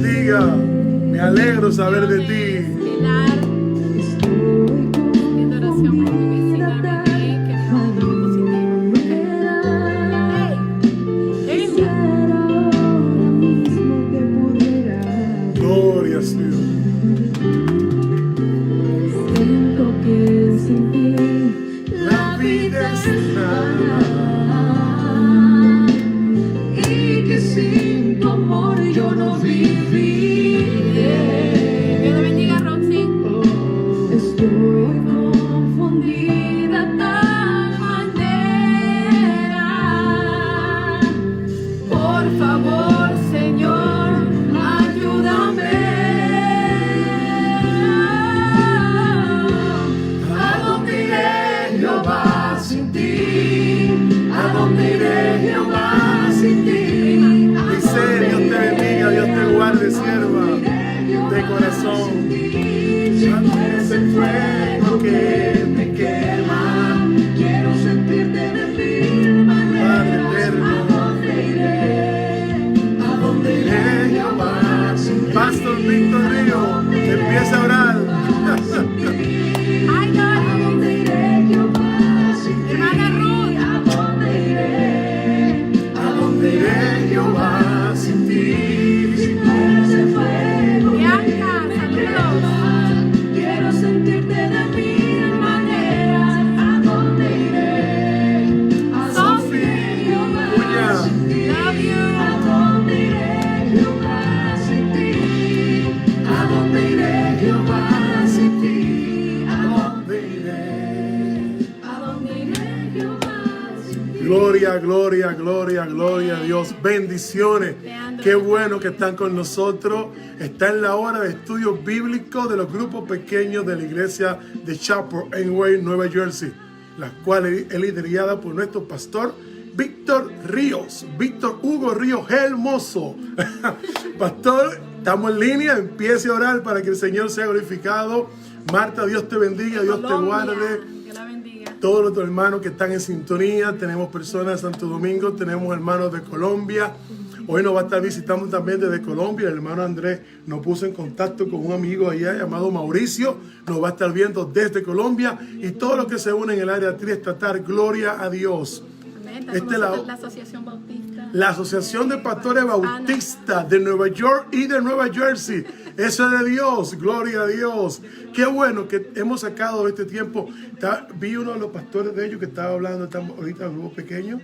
bendiga. Me alegro saber de ti. Pilar, pidiendo oración por mi vecina Renee, que me mandó positivo. Hey, Gloria a Dios. Siento que sin ti La vida es nada. y que sin tu amor yo no viviré. Dios te bendiga, Roxy. Estoy confundida de tal manera. Por favor, Señor, ayúdame. ¿A dónde iré, Jehová, sin ti? ¿A dónde iré, Jehová, sin ti? Dice, Dios te bendiga, Dios te guarde, sierva de corazón. Es el fuego que me quema. Quiero sentirte de mil maneras. Padre eterno. ¿A dónde iré? ¿A dónde iré, Jehová, sin ti? Pastor Víctor Río, empieza a orar. Ay, ¿A no. dónde iré, Jehová, sin ti? Hermana Ruth. ¿A dónde iré? ¿A dónde iré, Jehová, sin ti? Si tú eres el fuego que Bianca, me saludos. quema. Quiero sentirte de mil maneras. ¿A dónde iré? ¿A dónde iré, Jehová, sin ti? Love you. ¿A dónde iré, Jehová, sin ti? ¿A dónde iré, Jehová, sin ti? ¿A dónde iré? ¿A dónde iré, Jehová, sin ti? Gloria, gloria, gloria, gloria a Dios. Bendiciones. Qué bueno que están con nosotros. Está en la hora de estudio bíblico de los grupos pequeños de la iglesia de Chapel en Wayne, Nueva Jersey, la cual es liderada por nuestro pastor Víctor Ríos, Víctor Hugo Ríos Hermoso. Pastor, estamos en línea. Empiece a orar para que el Señor sea glorificado. Marta, Dios te bendiga, Dios te Colombia. guarde. Dios la bendiga. Todos nuestros hermanos que están en sintonía, tenemos personas de Santo Domingo, tenemos hermanos de Colombia. Hoy nos va a estar visitando también desde Colombia. El hermano Andrés nos puso en contacto con un amigo allá llamado Mauricio. Nos va a estar viendo desde Colombia. Y todos los que se unen en el área triestatal, gloria a Dios. Amén. Está Este con la- nosotros la Asociación Bautista. La Asociación de Pastores Bautistas de Nueva York y de Nueva Jersey. Eso es de Dios, gloria a Dios. Qué bueno que hemos sacado este tiempo. Vi uno de los pastores de ellos que estaba hablando, estamos ahorita en un grupo pequeño.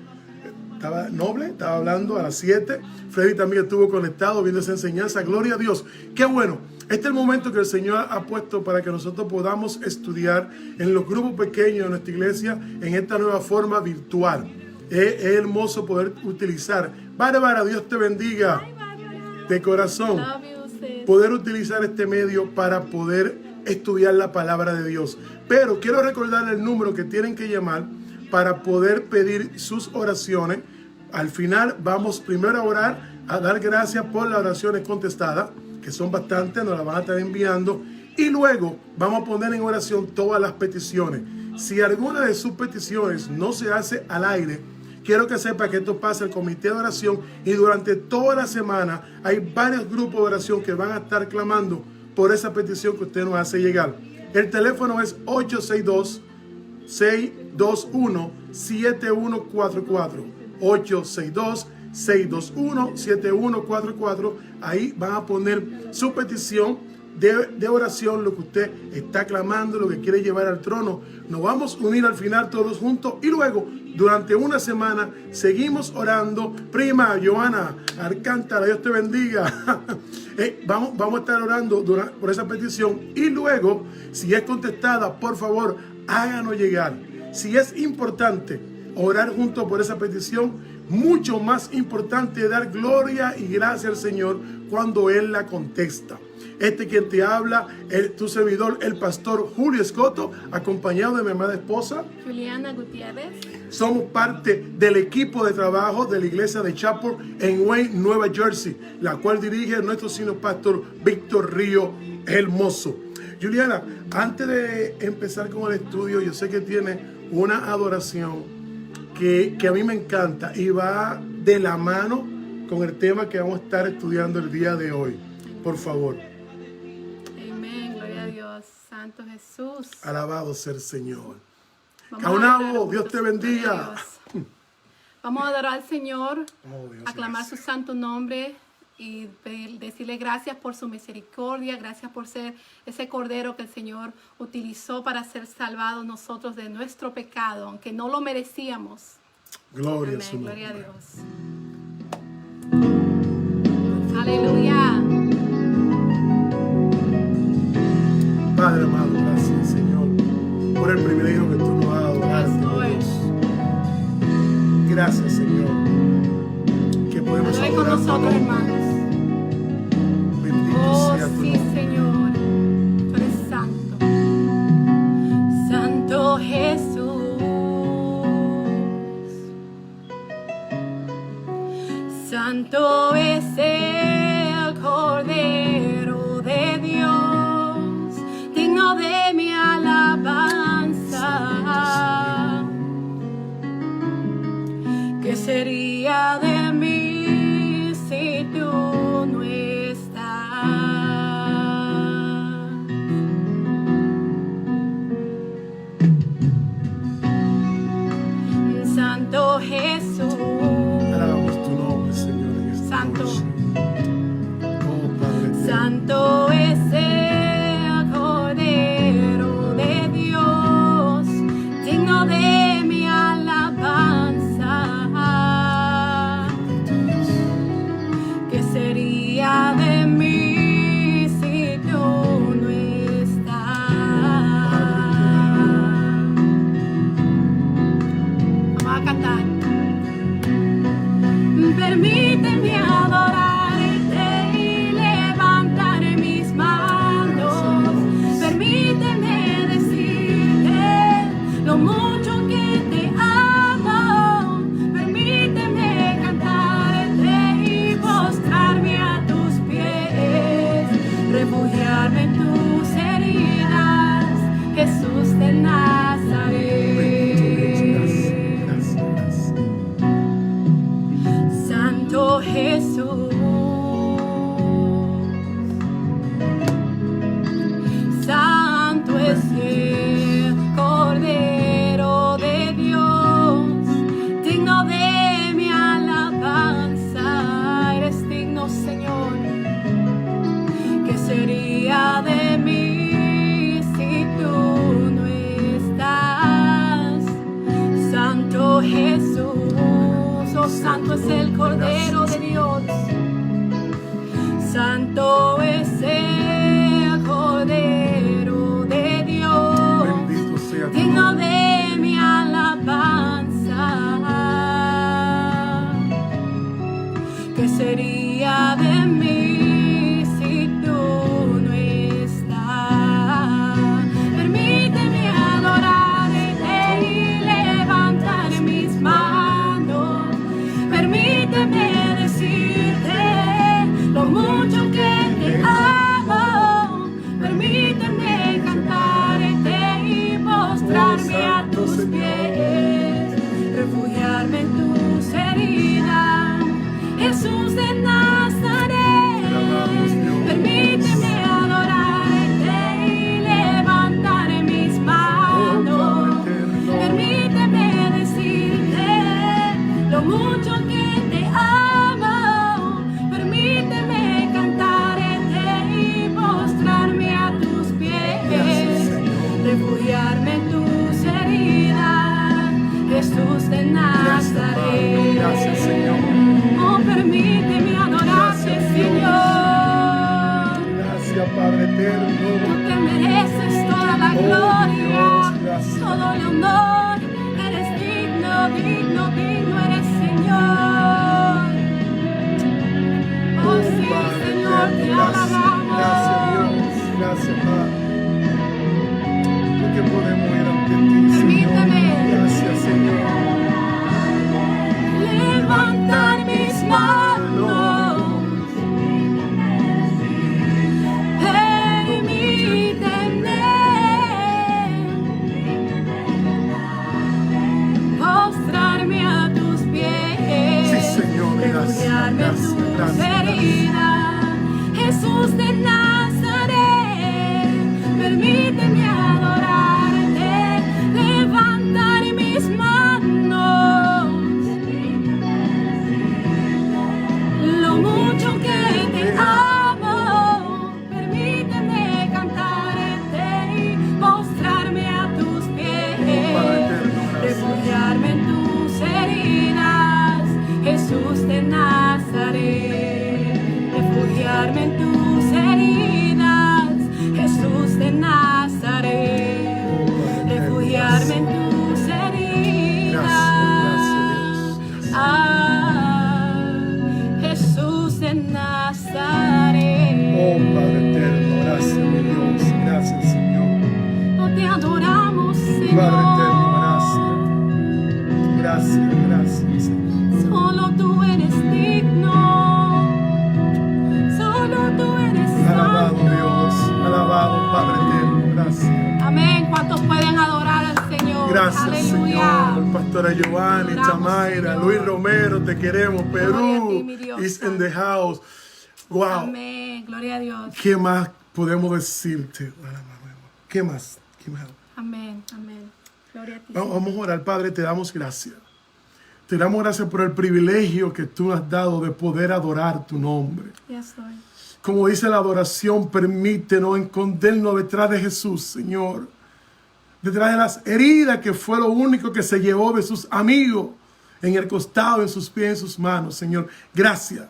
Estaba Noble, estaba hablando a las 7. Freddy también estuvo conectado viendo esa enseñanza. Gloria a Dios. Qué bueno. Este es el momento que el Señor ha puesto para que nosotros podamos estudiar en los grupos pequeños de nuestra iglesia en esta nueva forma virtual. Es hermoso poder utilizar. Bárbara, Dios te bendiga de corazón. Love you, sis. Poder utilizar este medio para poder estudiar la palabra de Dios. Pero quiero recordarles el número que tienen que llamar para poder pedir sus oraciones. Al final vamos primero a orar, a dar gracias por las oraciones contestadas, que son bastantes, nos las van a estar enviando. Y luego vamos a poner en oración todas las peticiones. Si alguna de sus peticiones no se hace al aire, quiero que sepa que esto pasa al comité de oración y durante toda la semana hay varios grupos de oración que van a estar clamando por esa petición que usted nos hace llegar. El teléfono es 862-621-7144. 862-621-7144. Ahí van a poner su petición de oración, lo que usted está clamando, lo que quiere llevar al trono. Nos vamos a unir al final todos juntos y luego durante una semana seguimos orando. Prima Joana Alcántara, Dios te bendiga. Vamos a estar orando por esa petición y luego, si es contestada, por favor, háganos llegar. Si es importante orar juntos por esa petición, mucho más importante dar gloria y gracia al Señor cuando Él la contesta. Quien te habla, tu servidor, el pastor Julio Escoto, acompañado de mi amada esposa Juliana Gutiérrez. Somos parte del equipo de trabajo de la iglesia de Chapel en Wayne, Nueva Jersey, la cual dirige nuestro señor pastor Víctor Río Hermoso. Juliana, antes de empezar con el estudio, yo sé que tiene una adoración que a mí me encanta y va de la mano con el tema que vamos a estar estudiando el día de hoy. Por favor. Amén, gloria a Dios. Santo Jesús. Alabado sea el Señor. Vamos a Caunabo, adorar Dios te juntos, gloria a bendiga. Dios. Vamos a adorar al Señor, Oh, Dios, aclamar gracias. su santo nombre y decirle gracias por su misericordia, gracias por ser ese cordero que el Señor utilizó para ser salvados nosotros de nuestro pecado, aunque no lo merecíamos. Gloria a Amén, su gloria a nombre. Dios. Aleluya. Padre amado, gracias, Señor, por el privilegio que tú nos has dado. Yes, Lord. Gracias, Señor, que podemos Adore con adorar tu nosotros, nombre. hermanos. Bendito Oh, sea tu sí, nombre. Señor. Tú eres santo. Santo Jesús. Santo es el Cordero de Dios, digno de mi alabanza. ¿Qué sería de mí si tú no estás? Santo Jesús. Alabamos tu nombre, Señor, en esta Santo. noche. Oh, Padre eterno. Santo es el Cordero de Dios, digno de mi alabanza. ¿Qué sería de mí si tú no estás? Vamos a cantar. Permíteme adorarte y levantar mis manos. Permíteme decirte lo mucho que te amo. Permíteme cantarte y postrarme a tus pies, refugiarme en tus heridas, Jesús de Nazaret. Gracias, gracias. Santo Jesús. Santo es el Cordero de Dios, digno de mi alabanza. Eres digno, Señor. ¿Qué sería de mí si tú no estás? Santo Jesús. Oh, santo es el Cordero de Dios. Santo es el Cordero de Dios, Bendito sea tu digno nombre. de mi alabanza. ¿Qué sería de mí si tú no estás? Permíteme adorarte y levantar mis manos. Permíteme decirte lo mucho que te amo. Permíteme cantarte y postrarme a tus pies, refugiarme en tus heridas, Jesús de Nazaret. Permíteme adorarte y levantar mis manos. Permíteme decirte lo mucho que te amo. Permíteme cantarte y postrarme a tus pies, refugiarme en tus heridas, Jesús de Nazaret. Gracias, Señor. Oh, permíteme adorarte, Gracias, Dios. Señor. Gracias, Padre Tú eterno. te mereces toda la Oh, gloria, Dios, gracias. todo el honor. Eres digno, digno, digno eres, Señor. Oh, sí, Padre Señor, te eterno. Gracias, alabamos. Dios. Gracias, Padre. Porque podemos ir ante ti, Permíteme. Señor. Gracias, Señor. Levantar mis manos. Permíteme postrarme a tus pies, Sí, Señor. Gracias, refugiarme en gracias, tus gracias, heridas, Jesús de refugiarme en tus heridas, Jesús de Nazaret. Refugiarme en tus heridas. Jesús de Nazaret. Oh Padre eterno, gracias mi Dios, gracias Señor. No te adoramos, Señor. Padre eterno, gracias, gracias Señor. Solo tú eres digno. Solo tú eres Alabado santo. Dios, alabado Padre eterno, gracias. Amén. ¿Cuántos pueden adorar al Señor? Gracias Aleluya. Señor, Pastora Giovanni, Adoramos, Chamaira, Señor. Luis Romero, te queremos. Gloria a ti, Perú mi Dios. is in the house. Wow, Amén. Gloria a Dios. ¿qué más podemos decirte? ¿Qué más? ¿Qué más? Amén. Amén. Gloria a ti. Vamos a orar, Padre, te damos gracias. Te damos gracias por el privilegio que tú has dado de poder adorar tu nombre. Yes, Lord. Como dice la adoración, permítenos escondernos detrás de Jesús, Señor. Detrás de las heridas, que fue lo único que se llevó de sus amigos, en el costado, en sus pies, en sus manos, Señor. Gracias.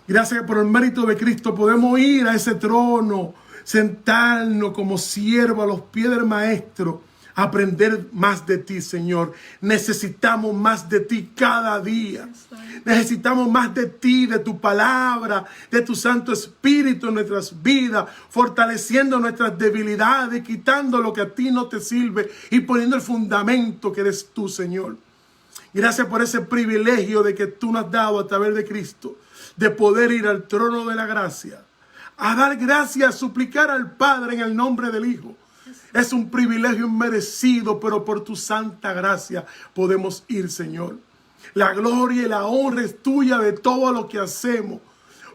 Gracias que por el mérito de Cristo podemos ir a ese trono, sentarnos como siervo a los pies del Maestro, aprender más de ti, Señor. Necesitamos más de ti cada día. Necesitamos más de ti, de tu palabra, de tu Santo Espíritu en nuestras vidas, fortaleciendo nuestras debilidades, quitando lo que a ti no te sirve y poniendo el fundamento que eres tú, Señor. Gracias por ese privilegio de que tú nos has dado a través de Cristo, de poder ir al trono de la gracia, a dar gracias, a suplicar al Padre en el nombre del Hijo. Es un privilegio inmerecido, pero por tu santa gracia podemos ir, Señor. La gloria y la honra es tuya de todo lo que hacemos,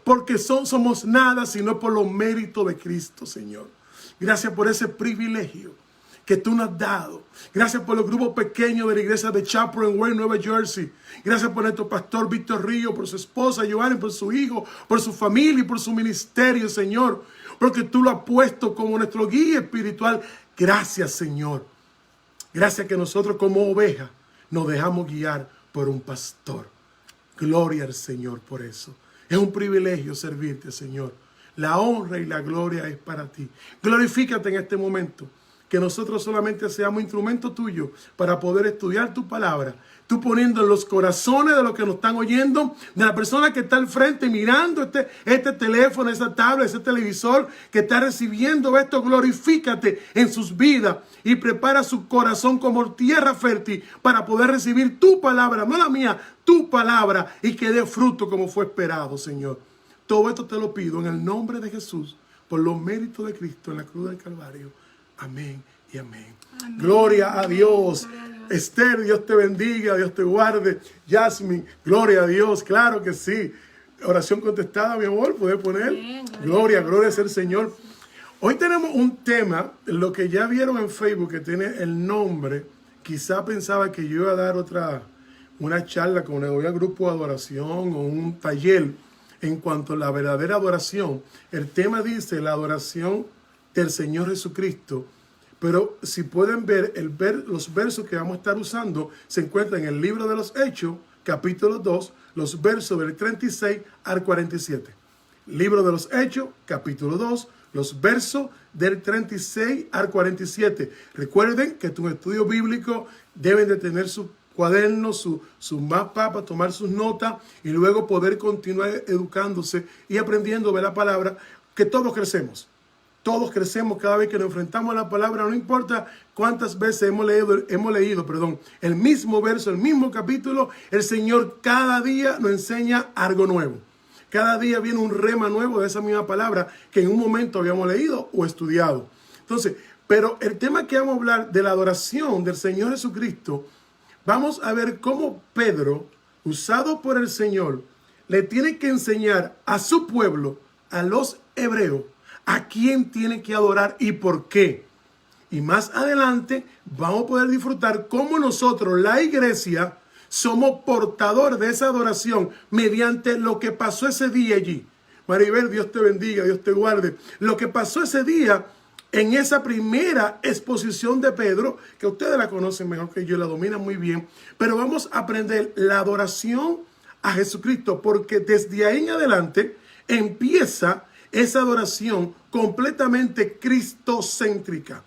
porque somos nada sino por los méritos de Cristo, Señor. Gracias por ese privilegio que tú nos has dado. Gracias por los grupos pequeños de la iglesia de Chaparral Way, Nueva Jersey. Gracias por nuestro pastor Víctor Río, por su esposa Giovanni, por su hijo, por su familia y por su ministerio, Señor. Porque tú lo has puesto como nuestro guía espiritual. Gracias, Señor. Gracias que nosotros como ovejas nos dejamos guiar por un pastor. Gloria al Señor por eso. Es un privilegio servirte, Señor. La honra y la gloria es para ti. Glorifícate en este momento. Que nosotros solamente seamos instrumentos tuyos para poder estudiar tu palabra. Tú poniendo en los corazones de los que nos están oyendo, de la persona que está al frente mirando este teléfono, esa tablet, ese televisor que está recibiendo esto. Glorifícate en sus vidas y prepara su corazón como tierra fértil para poder recibir tu palabra, no la mía, tu palabra, y que dé fruto como fue esperado, Señor. Todo esto te lo pido en el nombre de Jesús, por los méritos de Cristo en la cruz del Calvario. Amén y amén. Amén. Gloria a Dios. Gloria a Dios. Esther, Dios te bendiga, Dios te guarde. Jasmine, gloria a Dios, claro que sí. Oración contestada, mi amor, puedes poner. Bien, gloria es el Señor. Hoy tenemos un tema, lo que ya vieron en Facebook, que tiene el nombre. Quizá pensaba que yo iba a dar una charla con el grupo de adoración o un taller en cuanto a la verdadera adoración. El tema dice la adoración del Señor Jesucristo, pero si pueden ver, los versos que vamos a estar usando se encuentran en el libro de los Hechos, capítulo 2, los versos del 36 al 47. Libro de los Hechos, capítulo 2, los versos del 36 al 47. Recuerden que tus estudios bíblicos deben de tener su cuaderno, su mapa para tomar sus notas y luego poder continuar educándose y aprendiendo de la palabra, que todos crecemos. Todos crecemos cada vez que nos enfrentamos a la palabra, no importa cuántas veces hemos leído el mismo verso, el mismo capítulo, el Señor cada día nos enseña algo nuevo. Cada día viene un rema nuevo de esa misma palabra que en un momento habíamos leído o estudiado. Entonces, pero el tema que vamos a hablar de la adoración del Señor Jesucristo, vamos a ver cómo Pedro, usado por el Señor, le tiene que enseñar a su pueblo, a los hebreos, a quién tiene que adorar y por qué. Y más adelante vamos a poder disfrutar cómo nosotros, la iglesia, somos portadores de esa adoración mediante lo que pasó ese día allí. Maribel, Dios te bendiga, Dios te guarde. Lo que pasó ese día en esa primera exposición de Pedro, que ustedes la conocen mejor que yo, la dominan muy bien, pero vamos a aprender la adoración a Jesucristo, porque desde ahí en adelante empieza esa adoración completamente cristocéntrica.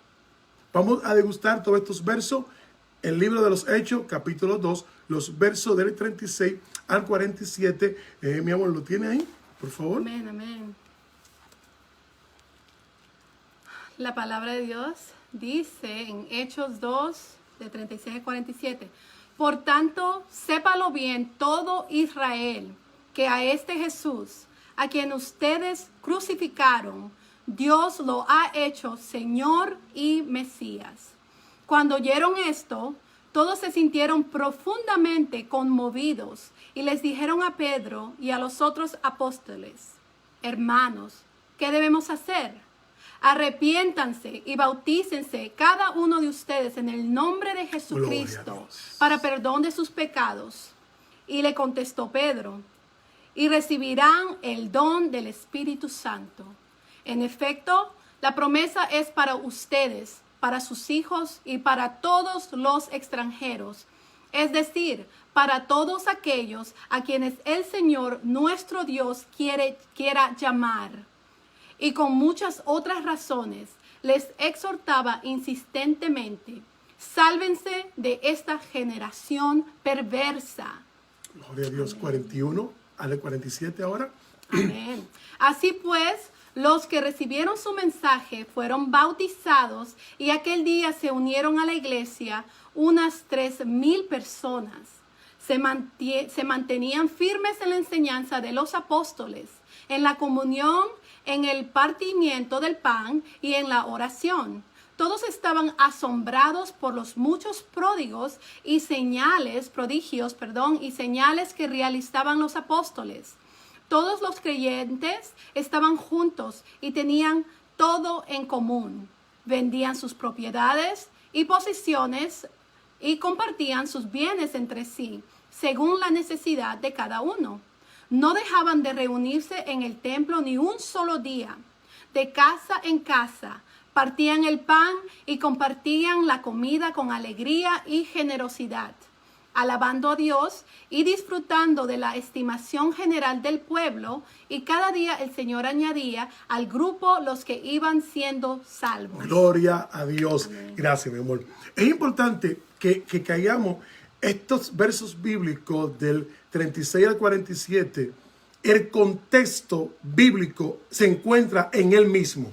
Vamos a degustar todos estos versos. El libro de los Hechos, capítulo 2, los versos del 36 al 47. Mi amor, ¿lo tiene ahí? Por favor. Amén, amén. La palabra de Dios dice en Hechos 2, de 36 al 47. Por tanto, sépalo bien todo Israel, que a este Jesús, a quien ustedes crucificaron, Dios lo ha hecho Señor y Mesías. Cuando oyeron esto, todos se sintieron profundamente conmovidos y les dijeron a Pedro y a los otros apóstoles: hermanos, ¿qué debemos hacer? Arrepiéntanse y bautícense cada uno de ustedes en el nombre de Jesucristo para perdón de sus pecados. Y le contestó Pedro: y recibirán el don del Espíritu Santo. En efecto, la promesa es para ustedes, para sus hijos y para todos los extranjeros, es decir, para todos aquellos a quienes el Señor nuestro Dios quiera llamar. Y con muchas otras razones les exhortaba insistentemente: sálvense de esta generación perversa. Gloria a Dios. 41 al 47 ahora. Amén. Así pues, los que recibieron su mensaje fueron bautizados y aquel día se unieron a la iglesia unas 3,000 personas. Se mantenían firmes en la enseñanza de los apóstoles, en la comunión, en el partimiento del pan y en la oración. Todos estaban asombrados por los muchos prodigios y señales que realizaban los apóstoles. Todos los creyentes estaban juntos y tenían todo en común. Vendían sus propiedades y posesiones y compartían sus bienes entre sí, según la necesidad de cada uno. No dejaban de reunirse en el templo ni un solo día. De casa en casa partían el pan y compartían la comida con alegría y generosidad, alabando a Dios y disfrutando de la estimación general del pueblo, y cada día el Señor añadía al grupo los que iban siendo salvos. Gloria a Dios. Amén. Gracias, mi amor. Es importante que caigamos estos versos bíblicos del 36 al 47. El contexto bíblico se encuentra en él mismo.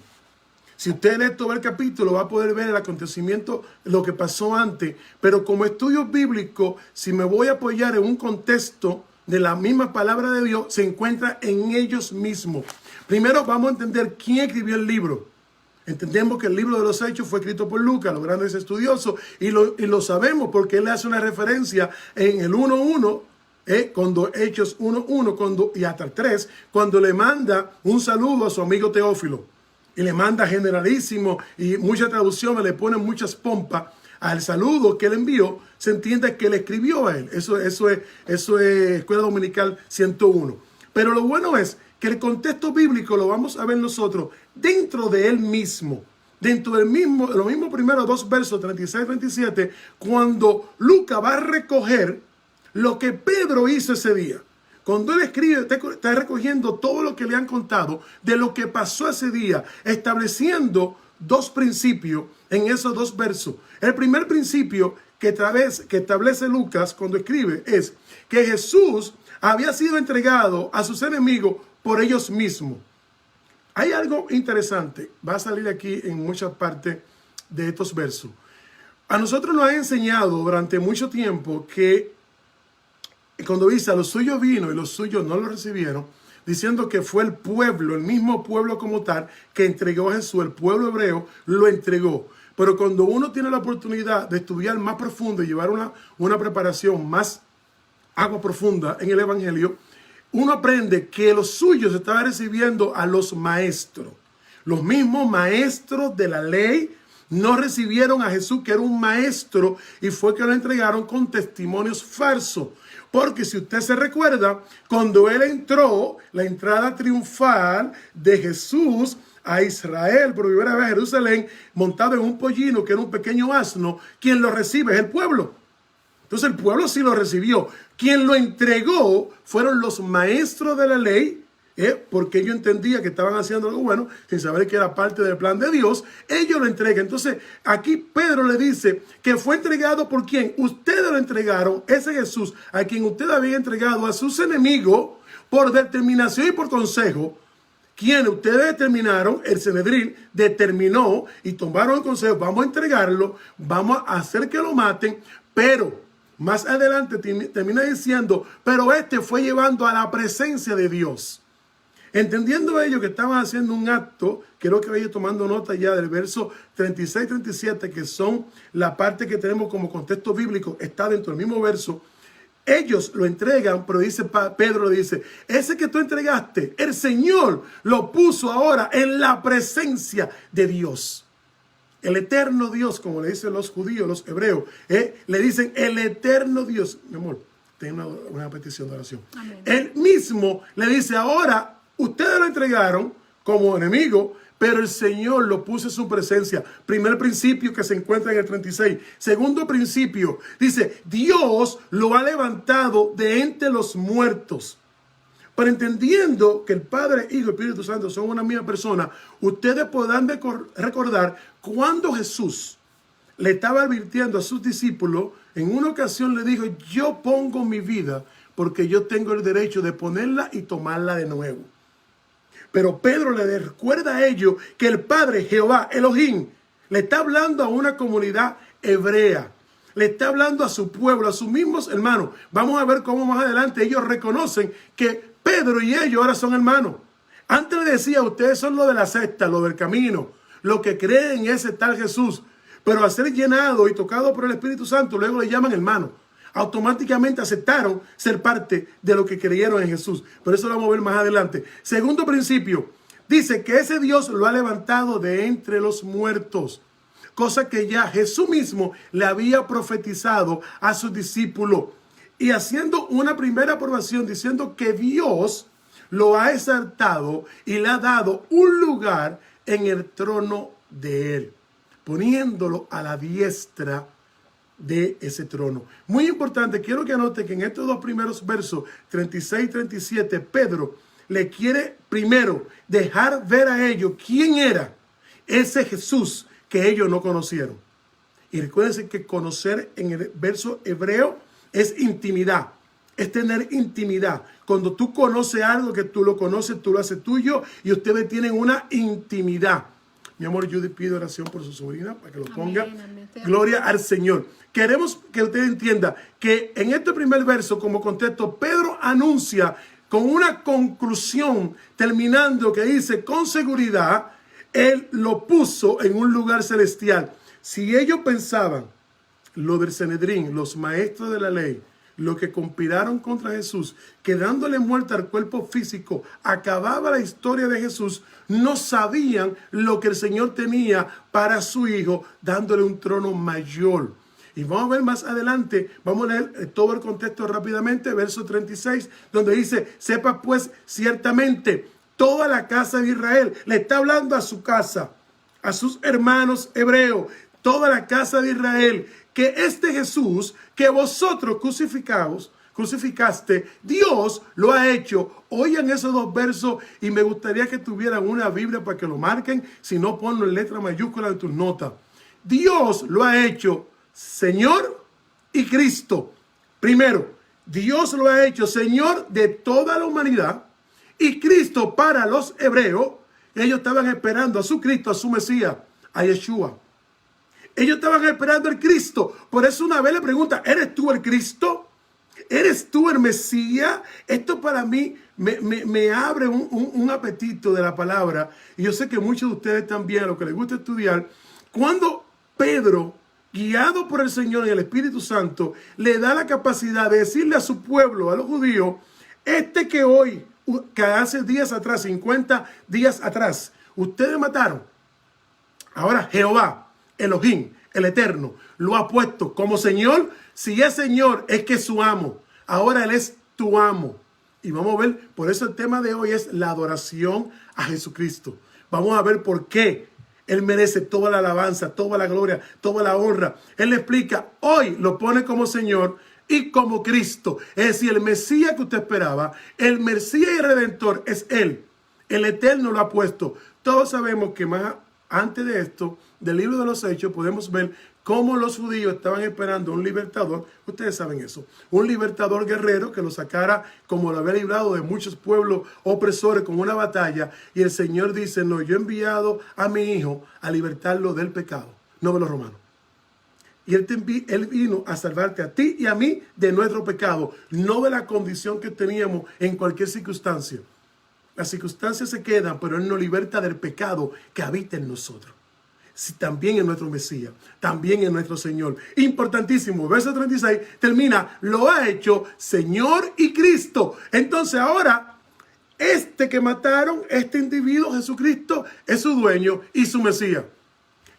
Si usted lee todo el capítulo, va a poder ver el acontecimiento, lo que pasó antes. Pero como estudio bíblico, si me voy a apoyar en un contexto de la misma palabra de Dios, se encuentra en ellos mismos. Primero vamos a entender quién escribió el libro. Entendemos que el libro de los Hechos fue escrito por Lucas, los grandes estudiosos, y lo sabemos porque él hace una referencia en el 1:1, cuando Hechos 1:1 y hasta el 3, cuando le manda un saludo a su amigo Teófilo. Y le manda generalísimo, y muchas traducciones le ponen muchas pompas al saludo que él envió. Se entiende que le escribió a él. Eso es Escuela Dominical 101. Pero lo bueno es que el contexto bíblico lo vamos a ver nosotros dentro de él mismo. Dentro del mismo, los mismos primeros dos versos, 36 y 37, cuando Lucas va a recoger lo que Pedro hizo ese día. Cuando él escribe, está recogiendo todo lo que le han contado de lo que pasó ese día, estableciendo dos principios en esos dos versos. El primer principio que establece Lucas cuando escribe es que Jesús había sido entregado a sus enemigos por ellos mismos. Hay algo interesante, va a salir aquí en muchas partes de estos versos. A nosotros nos ha enseñado durante mucho tiempo que cuando dice a los suyos vino y los suyos no lo recibieron, diciendo que fue el pueblo, el mismo pueblo como tal, que entregó a Jesús, el pueblo hebreo lo entregó. Pero cuando uno tiene la oportunidad de estudiar más profundo y llevar una preparación más agua profunda en el Evangelio, uno aprende que los suyos estaban recibiendo a los maestros. Los mismos maestros de la ley no recibieron a Jesús, que era un maestro, y fue que lo entregaron con testimonios falsos. Porque si usted se recuerda, cuando él entró, la entrada triunfal de Jesús a Israel, por primera vez a Jerusalén, montado en un pollino, que era un pequeño asno, quien lo recibe es el pueblo. Entonces el pueblo sí lo recibió. Quien lo entregó fueron los maestros de la ley, porque ellos entendían que estaban haciendo algo bueno, sin saber que era parte del plan de Dios, ellos lo entregan. Entonces, aquí Pedro le dice que fue entregado por quién. Ustedes lo entregaron, ese Jesús, a quien ustedes habían entregado a sus enemigos por determinación y por consejo. Quienes ustedes determinaron, el Sanedrín determinó y tomaron el consejo, vamos a entregarlo, vamos a hacer que lo maten, pero más adelante termina diciendo, pero este fue llevando a la presencia de Dios. Entendiendo ellos que estaban haciendo un acto, quiero que vayan tomando nota ya del verso 36 y 37, que son la parte que tenemos como contexto bíblico, está dentro del mismo verso. Ellos lo entregan, pero Pedro le dice, ese que tú entregaste, el Señor lo puso ahora en la presencia de Dios. El eterno Dios, como le dicen los judíos, los hebreos, le dicen el eterno Dios. Mi amor, tengo una petición de oración. Amén. Él mismo le dice, ahora ustedes lo entregaron como enemigo, pero el Señor lo puso en su presencia. Primer principio que se encuentra en el 36. Segundo principio, dice, Dios lo ha levantado de entre los muertos. Pero entendiendo que el Padre, Hijo y Espíritu Santo son una misma persona, ustedes podrán recordar cuando Jesús le estaba advirtiendo a sus discípulos, en una ocasión le dijo, yo pongo mi vida porque yo tengo el derecho de ponerla y tomarla de nuevo. Pero Pedro le recuerda a ellos que el Padre, Jehová, Elohim, le está hablando a una comunidad hebrea. Le está hablando a su pueblo, a sus mismos hermanos. Vamos a ver cómo más adelante ellos reconocen que Pedro y ellos ahora son hermanos. Antes le decía, ustedes son los de la secta, los del camino, los que creen en ese tal Jesús. Pero al ser llenado y tocado por el Espíritu Santo, luego le llaman hermanos. Automáticamente aceptaron ser parte de lo que creyeron en Jesús. Pero eso lo vamos a ver más adelante. Segundo principio, dice que ese Dios lo ha levantado de entre los muertos. Cosa que ya Jesús mismo le había profetizado a sus discípulos. Y haciendo una primera aprobación diciendo que Dios lo ha exaltado y le ha dado un lugar en el trono de él, poniéndolo a la diestra de ese trono. Muy importante, quiero que anote que en estos dos primeros versos, 36 y 37, Pedro le quiere primero dejar ver a ellos quién era ese Jesús que ellos no conocieron. Y recuérdense que conocer en el verso hebreo es intimidad, es tener intimidad. Cuando tú conoces algo, que tú lo conoces, tú lo haces tuyo y ustedes tienen una intimidad. Mi amor, yo le pido oración por su sobrina para que lo ponga. Amén. Gloria al Señor. Queremos que usted entienda que en este primer verso, como contexto, Pedro anuncia con una conclusión terminando que dice, con seguridad, él lo puso en un lugar celestial. Si ellos pensaban, lo del Sanedrín, los maestros de la ley, lo que conspiraron contra Jesús, que dándole muerte al cuerpo físico acababa la historia de Jesús, no sabían lo que el Señor tenía para su Hijo, dándole un trono mayor. Y vamos a ver más adelante, vamos a leer todo el contexto rápidamente, verso 36, donde dice, sepa pues ciertamente toda la casa de Israel, le está hablando a su casa, a sus hermanos hebreos, toda la casa de Israel, que este Jesús que vosotros crucificaste, Dios lo ha hecho. Oigan esos dos versos y me gustaría que tuvieran una Biblia para que lo marquen, si no ponlo en letra mayúscula en tus notas. Dios lo ha hecho Señor y Cristo. Primero, Dios lo ha hecho Señor de toda la humanidad y Cristo para los hebreos. Ellos estaban esperando a su Cristo, a su Mesías, a Yeshua. Ellos estaban esperando al Cristo. Por eso una vez le pregunta, ¿eres tú el Cristo? ¿Eres tú el Mesías? Esto para mí me abre un apetito de la palabra. Y yo sé que muchos de ustedes también, a los que les gusta estudiar, cuando Pedro, guiado por el Señor y el Espíritu Santo, le da la capacidad de decirle a su pueblo, a los judíos, este que hoy, que hace días atrás, 50 días atrás, ustedes mataron. Ahora Jehová, Elohim, el Eterno, lo ha puesto como Señor. Si es Señor, es que es su amo. Ahora Él es tu amo. Y vamos a ver, por eso el tema de hoy es la adoración a Jesucristo. Vamos a ver por qué Él merece toda la alabanza, toda la gloria, toda la honra. Él le explica, hoy lo pone como Señor. y como Cristo. Es decir, el Mesías que usted esperaba, el Mesías y Redentor es Él. El Eterno lo ha puesto. Todos sabemos que más antes de esto, del libro de los Hechos, podemos ver cómo los judíos estaban esperando un libertador. Ustedes saben eso. Un libertador guerrero que lo sacara como lo había librado de muchos pueblos opresores con una batalla. Y el Señor dice, no, yo he enviado a mi hijo a libertarlo del pecado, no de los romanos. Y él vino a salvarte a ti y a mí de nuestro pecado, no de la condición que teníamos en cualquier circunstancia. Las circunstancias se quedan, pero Él nos liberta del pecado que habita en nosotros. Sí, también en nuestro Mesías, también en nuestro Señor. Importantísimo, verso 36 termina, lo ha hecho Señor y Cristo. Entonces ahora, este que mataron, este individuo, Jesucristo, es su dueño y su Mesías.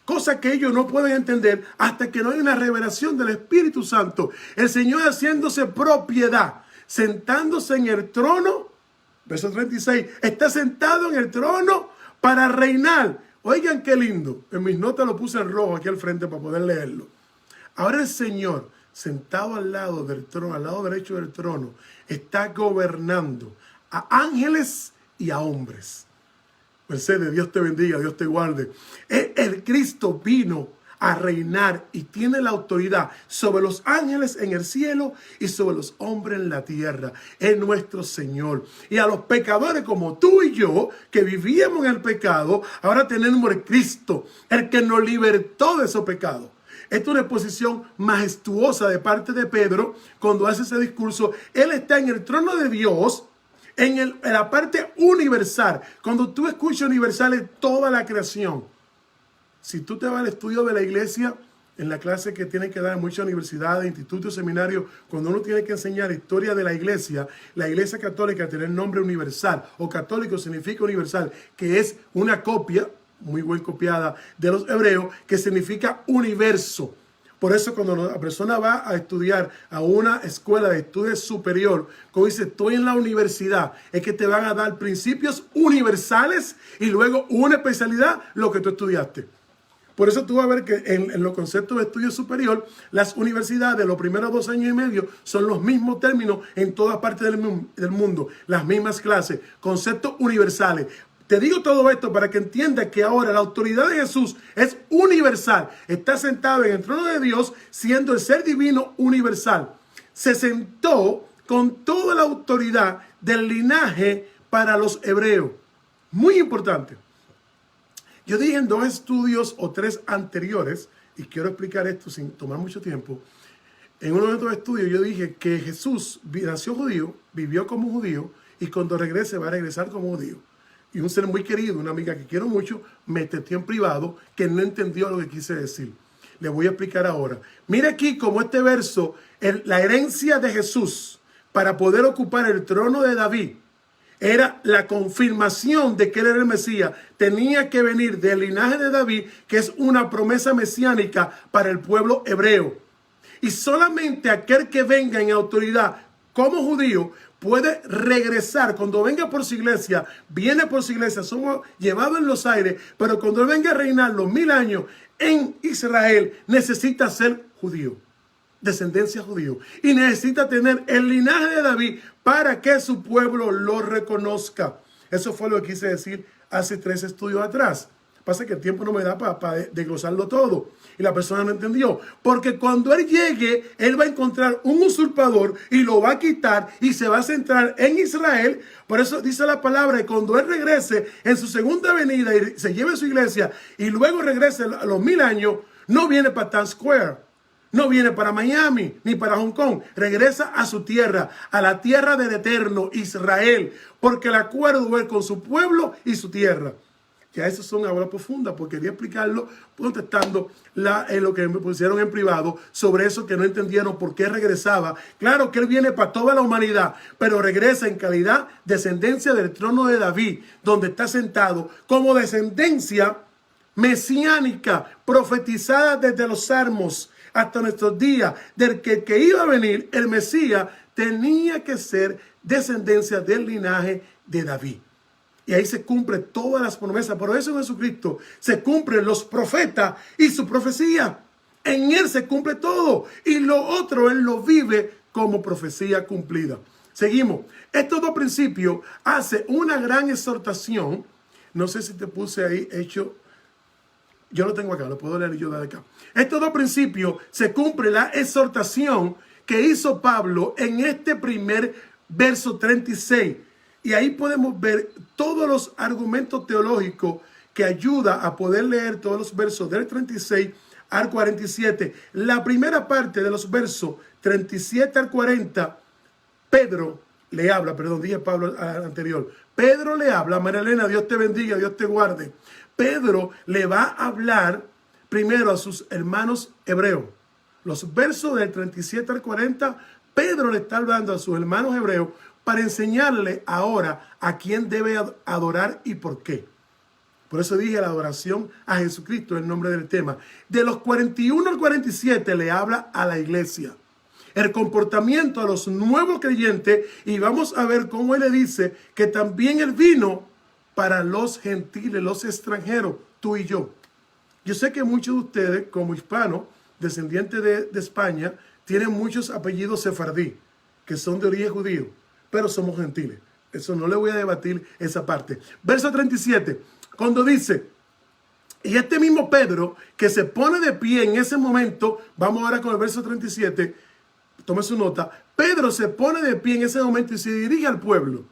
Cosa que ellos no pueden entender hasta que no hay una revelación del Espíritu Santo. El Señor haciéndose propiedad, sentándose en el trono. Verso 36, está sentado en el trono para reinar. Oigan qué lindo. En mis notas lo puse en rojo aquí al frente para poder leerlo. Ahora el Señor, sentado al lado del trono, al lado derecho del trono, está gobernando a ángeles y a hombres. Mercedes, Dios te bendiga, Dios te guarde. El Cristo vino a reinar y tiene la autoridad sobre los ángeles en el cielo y sobre los hombres en la tierra. Es nuestro Señor. Y a los pecadores como tú y yo, que vivíamos en el pecado, ahora tenemos el Cristo, el que nos libertó de esos pecados. Esta es una exposición majestuosa de parte de Pedro cuando hace ese discurso. Él está en el trono de Dios, en la parte universal. Cuando tú escuchas universal es toda la creación. Si tú te vas al estudio de la iglesia, en la clase que tienen que dar en muchas universidades, institutos, seminarios, cuando uno tiene que enseñar historia de la iglesia católica tiene el nombre universal, o católico significa universal, que es una copia, muy bien copiada, de los hebreos, que significa universo. Por eso cuando la persona va a estudiar a una escuela de estudio superior, como dice, estoy en la universidad, es que te van a dar principios universales y luego una especialidad, lo que tú estudiaste. Por eso tú vas a ver que en los conceptos de estudio superior, las universidades, los primeros 2 años y medio, son los mismos términos en todas partes del mundo, las mismas clases, conceptos universales. Te digo todo esto para que entiendas que ahora la autoridad de Jesús es universal. Está sentado en el trono de Dios siendo el ser divino universal. Se sentó con toda la autoridad del linaje para los hebreos. Muy importante. Yo dije en 2 estudios o 3 anteriores, y quiero explicar esto sin tomar mucho tiempo. En uno de estos estudios yo dije que Jesús nació judío, vivió como judío, y cuando regrese va a regresar como judío. Y un ser muy querido, una amiga que quiero mucho, me testió en privado que no entendió lo que quise decir. Le voy a explicar ahora. Mira aquí como este verso, la herencia de Jesús para poder ocupar el trono de David, era la confirmación de que él era el Mesías. Tenía que venir del linaje de David, que es una promesa mesiánica para el pueblo hebreo. Y solamente aquel que venga en autoridad como judío puede regresar. Cuando venga por su iglesia, viene por su iglesia, somos llevados en los aires, pero cuando él venga a reinar los 1000 años en Israel, necesita ser judío, descendencia judío, y necesita tener el linaje de David para que su pueblo lo reconozca. Eso fue lo que quise decir hace 3 estudios atrás. Pasa que el tiempo no me da para desglosarlo todo. Y la persona no entendió. Porque cuando él llegue, él va a encontrar un usurpador y lo va a quitar y se va a centrar en Israel. Por eso dice la palabra que cuando él regrese en su segunda venida y se lleve a su iglesia y luego regrese a los 1000 años, no viene para Times Square, no viene para Miami ni para Hong Kong. Regresa a su tierra, a la tierra del eterno Israel. Porque el acuerdo es con su pueblo y su tierra. Ya eso son ahora profundas, porque quería explicarlo contestando lo que me pusieron en privado sobre eso que no entendieron por qué regresaba. Claro que él viene para toda la humanidad, pero regresa en calidad descendencia del trono de David, donde está sentado como descendencia mesiánica, profetizada desde los Salmos hasta nuestros días, del que iba a venir, el Mesías, tenía que ser descendencia del linaje de David. Y ahí se cumplen todas las promesas. Por eso en Jesucristo se cumplen los profetas y su profecía. En Él se cumple todo. Y lo otro Él lo vive como profecía cumplida. Seguimos. Estos dos principios hacen una gran exhortación. No sé si te puse ahí hecho. Yo lo tengo acá, lo puedo leer yo desde acá. Estos dos principios se cumple la exhortación que hizo Pablo en este primer verso 36. Y ahí podemos ver todos los argumentos teológicos que ayuda a poder leer todos los versos del 36 al 47. La primera parte de los versos 37 al 40, Pedro le habla, perdón, dije Pablo anterior. Pedro le habla, María Elena, Dios te bendiga, Dios te guarde. Pedro le va a hablar primero a sus hermanos hebreos. Los versos del 37 al 40, Pedro le está hablando a sus hermanos hebreos para enseñarle ahora a quién debe adorar y por qué. Por eso dije la adoración a Jesucristo, el nombre del tema. De los 41 al 47 le habla a la iglesia. El comportamiento a los nuevos creyentes, y vamos a ver cómo él le dice que también él vino para los gentiles, los extranjeros, tú y yo. Yo sé que muchos de ustedes, como hispanos, descendientes de España, tienen muchos apellidos sefardí, que son de origen judío, pero somos gentiles. Eso no le voy a debatir esa parte. Verso 37, cuando dice, y este mismo Pedro, que se pone de pie en ese momento, vamos ahora con el verso 37, tome su nota, Pedro se pone de pie en ese momento y se dirige al pueblo.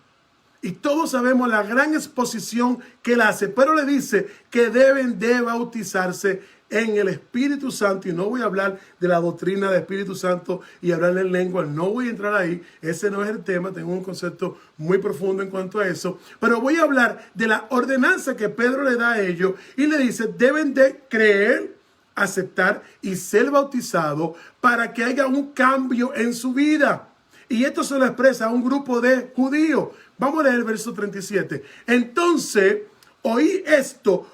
Y todos sabemos la gran exposición que él hace, pero le dice que deben de bautizarse en el Espíritu Santo. Y no voy a hablar de la doctrina del Espíritu Santo y hablar en lengua, no voy a entrar ahí, ese no es el tema, tengo un concepto muy profundo en cuanto a eso. Pero voy a hablar de la ordenanza que Pedro le da a ellos y le dice, deben de creer, aceptar y ser bautizados para que haya un cambio en su vida. Y esto se lo expresa a un grupo de judíos. Vamos a leer el verso 37. Entonces, oí esto,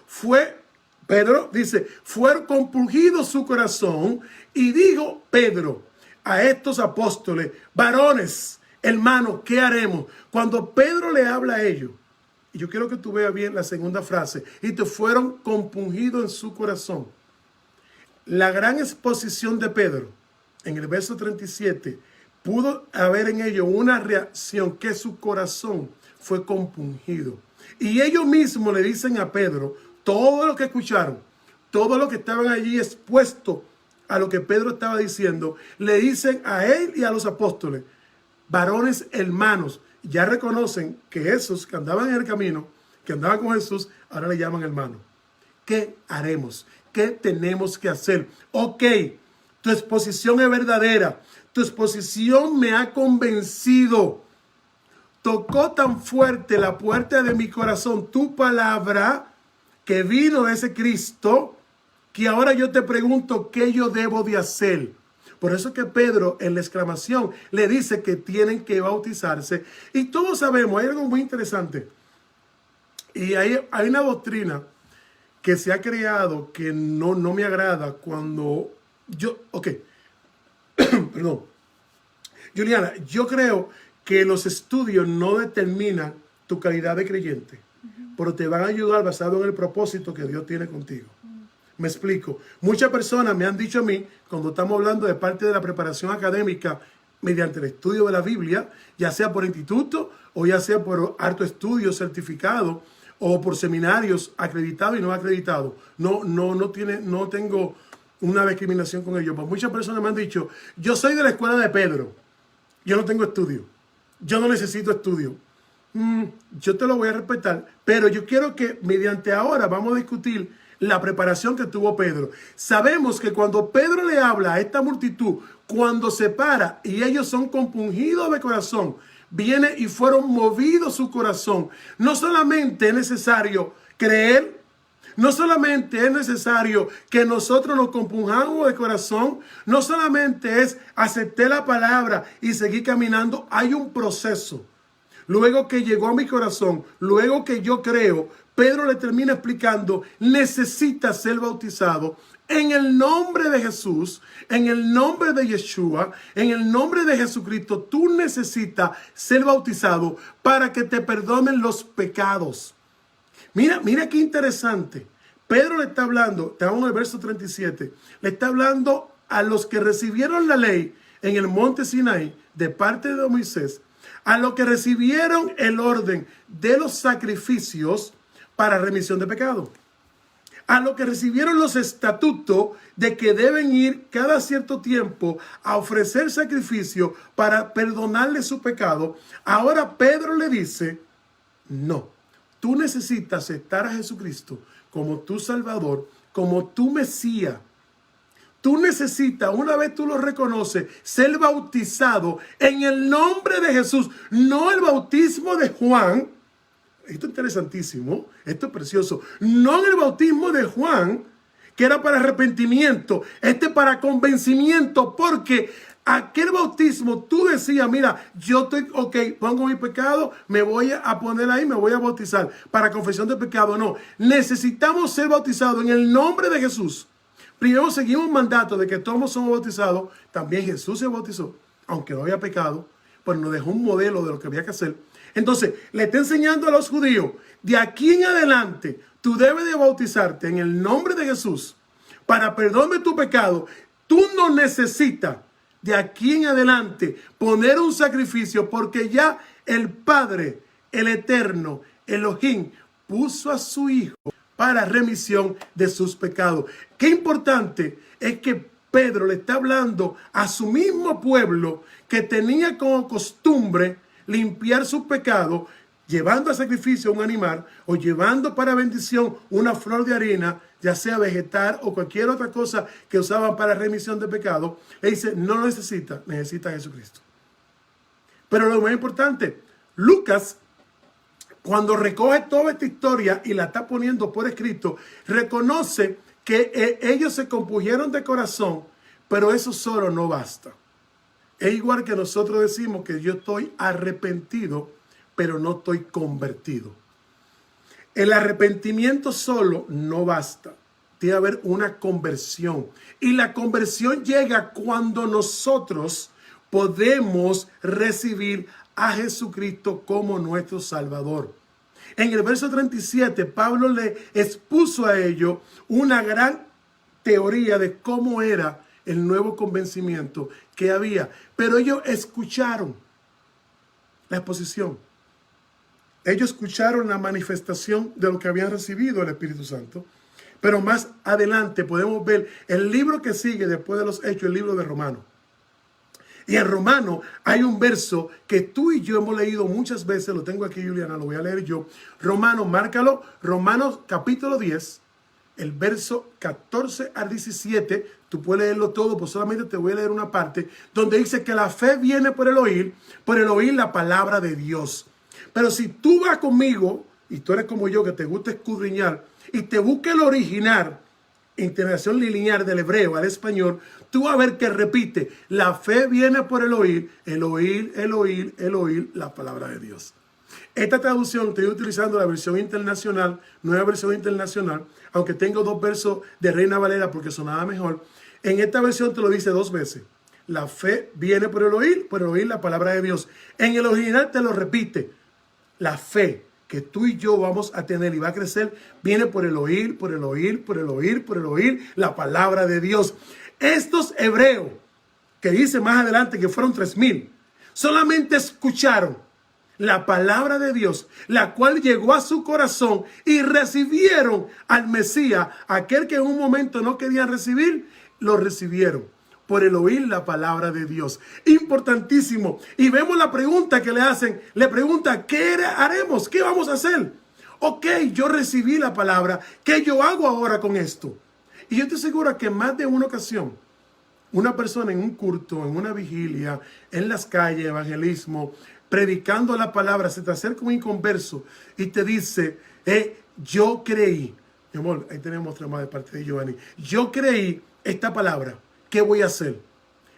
Pedro dice, fue compungido su corazón y dijo Pedro a estos apóstoles, varones, hermanos, ¿qué haremos? Cuando Pedro le habla a ellos, y yo quiero que tú veas bien la segunda frase, y te fueron compungidos en su corazón. La gran exposición de Pedro en el verso 37 pudo haber en ellos una reacción que su corazón fue compungido. Y ellos mismos le dicen a Pedro, todo lo que escucharon, todo lo que estaban allí expuestos a lo que Pedro estaba diciendo, le dicen a él y a los apóstoles, varones hermanos, ya reconocen que esos que andaban en el camino, que andaban con Jesús, ahora le llaman hermanos. ¿Qué haremos? ¿Qué tenemos que hacer? Ok, tu exposición es verdadera. Tu exposición me ha convencido. Tocó tan fuerte la puerta de mi corazón tu palabra que vino ese Cristo, que ahora yo te pregunto qué yo debo de hacer. Por eso que Pedro en la exclamación le dice que tienen que bautizarse. Y todos sabemos, hay algo muy interesante. Y hay una doctrina que se ha creado que no me agrada cuando perdón. Juliana, yo creo que los estudios no determinan tu calidad de creyente, pero te van a ayudar basado en el propósito que Dios tiene contigo. Me explico. Muchas personas me han dicho a mí, cuando estamos hablando de parte de la preparación académica mediante el estudio de la Biblia, ya sea por instituto o ya sea por alto estudio certificado o por seminarios acreditados y no acreditados. No tengo una discriminación con ellos. Pues muchas personas me han dicho, yo soy de la escuela de Pedro, yo no tengo estudio, yo no necesito estudio. Yo te lo voy a respetar, pero yo quiero que mediante ahora vamos a discutir la preparación que tuvo Pedro. Sabemos que cuando Pedro le habla a esta multitud, cuando se para y ellos son compungidos de corazón, viene y fueron movidos su corazón. No solamente es necesario creer, no solamente es necesario que nosotros nos compunjamos de corazón, no solamente es aceptar la palabra y seguir caminando, hay un proceso. Luego que llegó a mi corazón, luego que yo creo, Pedro le termina explicando, necesita ser bautizado en el nombre de Jesús, en el nombre de Yeshua, en el nombre de Jesucristo. Tú necesitas ser bautizado para que te perdonen los pecados. Mira qué interesante. Pedro le está hablando, estamos en el verso 37, le está hablando a los que recibieron la ley en el monte Sinaí de parte de Moisés, a los que recibieron el orden de los sacrificios para remisión de pecado, a los que recibieron los estatutos de que deben ir cada cierto tiempo a ofrecer sacrificio para perdonarle su pecado. Ahora Pedro le dice, no, tú necesitas aceptar a Jesucristo como tu Salvador, como tu Mesías. Tú necesitas, una vez tú lo reconoces, ser bautizado en el nombre de Jesús, no el bautismo de Juan. Esto es interesantísimo, esto es precioso. No en el bautismo de Juan, que era para arrepentimiento, para convencimiento, porque aquel bautismo tú decías, mira, yo estoy, ok, pongo mi pecado, me voy a poner ahí, me voy a bautizar para confesión de pecado. No, necesitamos ser bautizados en el nombre de Jesús. Primero seguimos un mandato de que todos somos bautizados. También Jesús se bautizó, aunque no había pecado, pero nos dejó un modelo de lo que había que hacer. Entonces, le está enseñando a los judíos, de aquí en adelante, tú debes de bautizarte en el nombre de Jesús para perdón de tu pecado. Tú no necesitas de aquí en adelante poner un sacrificio, porque ya el Padre, el Eterno, Elohim, puso a su Hijo para remisión de sus pecados. Qué importante es que Pedro le está hablando a su mismo pueblo que tenía como costumbre limpiar sus pecados, llevando a sacrificio un animal o llevando para bendición una flor de harina, ya sea vegetal o cualquier otra cosa que usaban para remisión de pecado. Le dice, no lo necesita, necesita a Jesucristo. Pero lo más importante, Lucas, cuando recoge toda esta historia y la está poniendo por escrito, reconoce que ellos se compusieron de corazón, pero eso solo no basta. Es igual que nosotros decimos que yo estoy arrepentido, pero no estoy convertido. El arrepentimiento solo no basta. Debe haber una conversión. Y la conversión llega cuando nosotros podemos recibir a Jesucristo como nuestro Salvador. En el verso 37, Pablo le expuso a ellos una gran teoría de cómo era el nuevo convencimiento que había. Pero ellos escucharon la exposición. Ellos escucharon la manifestación de lo que habían recibido el Espíritu Santo. Pero más adelante podemos ver el libro que sigue después de los Hechos, el libro de Romanos. Y en Romanos hay un verso que tú y yo hemos leído muchas veces. Lo tengo aquí, Juliana, lo voy a leer yo. Romanos, márcalo. Romanos capítulo 10, el verso 14 al 17. Tú puedes leerlo todo, pues solamente te voy a leer una parte. Donde dice que la fe viene por el oír la palabra de Dios. Pero si tú vas conmigo, y tú eres como yo, que te gusta escudriñar, y te busca el original, integración lineal del hebreo al español, tú vas a ver que repite, la fe viene por el oír, la palabra de Dios. Esta traducción estoy utilizando la versión internacional, nueva versión internacional, aunque tengo dos versos de Reina Valera porque sonaba mejor. En esta versión te lo dice dos veces. La fe viene por el oír la palabra de Dios. En el original te lo repite. La fe que tú y yo vamos a tener y va a crecer, viene por el oír la palabra de Dios. Estos hebreos, que dice más adelante que fueron 3,000, solamente escucharon la palabra de Dios, la cual llegó a su corazón y recibieron al Mesías, aquel que en un momento no querían recibir, lo recibieron. Por el oír la palabra de Dios. Importantísimo. Y vemos la pregunta que le hacen. Le pregunta, ¿qué haremos? ¿Qué vamos a hacer? Ok, yo recibí la palabra. ¿Qué yo hago ahora con esto? Y yo estoy seguro que en más de una ocasión, una persona en un culto, en una vigilia, en las calles, evangelismo, predicando la palabra, se te acerca un inconverso y te dice, yo creí. Mi amor, ahí tenemos otra más de parte de Giovanni. Yo creí esta palabra. ¿Qué voy a hacer?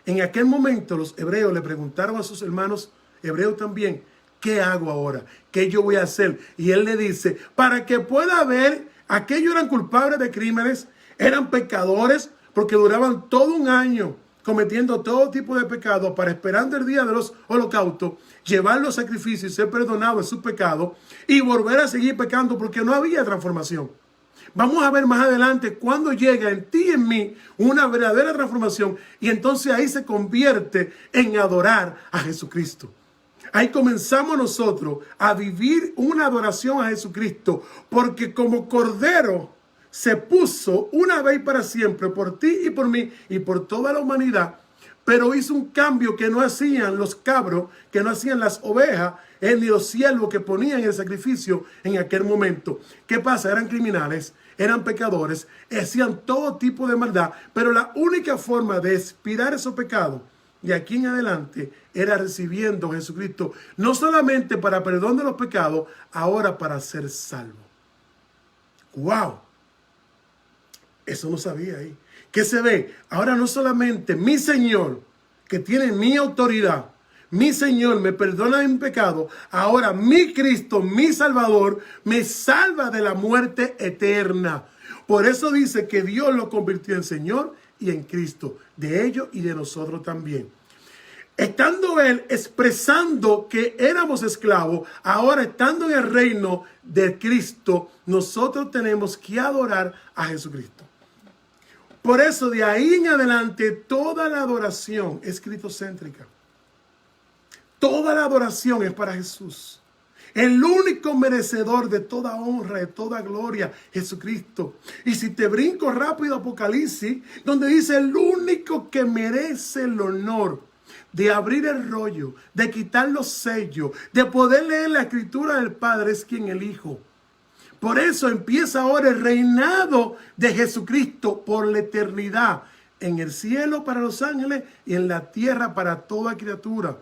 En aquel momento los hebreos le preguntaron a sus hermanos hebreos también, ¿qué hago ahora? ¿Qué yo voy a hacer? Y él le dice, para que pueda ver, aquellos eran culpables de crímenes, eran pecadores, porque duraban todo un año cometiendo todo tipo de pecados para esperando el día de los holocaustos, llevar los sacrificios y ser perdonados de sus pecados y volver a seguir pecando porque no había transformación. Vamos a ver más adelante cuando llega en ti y en mí una verdadera transformación y entonces ahí se convierte en adorar a Jesucristo. Ahí comenzamos nosotros a vivir una adoración a Jesucristo porque como Cordero se puso una vez para siempre por ti y por mí y por toda la humanidad, pero hizo un cambio que no hacían los cabros, que no hacían las ovejas, ni los siervos que ponían el sacrificio en aquel momento. ¿Qué pasa? Eran criminales, eran pecadores, hacían todo tipo de maldad, pero la única forma de expiar esos pecados de aquí en adelante era recibiendo a Jesucristo, no solamente para perdón de los pecados, ahora para ser salvo. ¡Wow! Eso no sabía ahí. ¿Qué se ve? Ahora no solamente mi Señor, que tiene mi autoridad, mi Señor me perdona de mi pecado, ahora mi Cristo, mi Salvador, me salva de la muerte eterna. Por eso dice que Dios lo convirtió en Señor y en Cristo, de ellos y de nosotros también. Estando Él expresando que éramos esclavos, ahora estando en el reino de Cristo, nosotros tenemos que adorar a Jesucristo. Por eso de ahí en adelante toda la adoración es cristocéntrica. Toda la adoración es para Jesús. El único merecedor de toda honra, de toda gloria, Jesucristo. Y si te brinco rápido a Apocalipsis, donde dice el único que merece el honor de abrir el rollo, de quitar los sellos, de poder leer la escritura del Padre es quien el Hijo. Por eso empieza ahora el reinado de Jesucristo por la eternidad. En el cielo para los ángeles y en la tierra para toda criatura.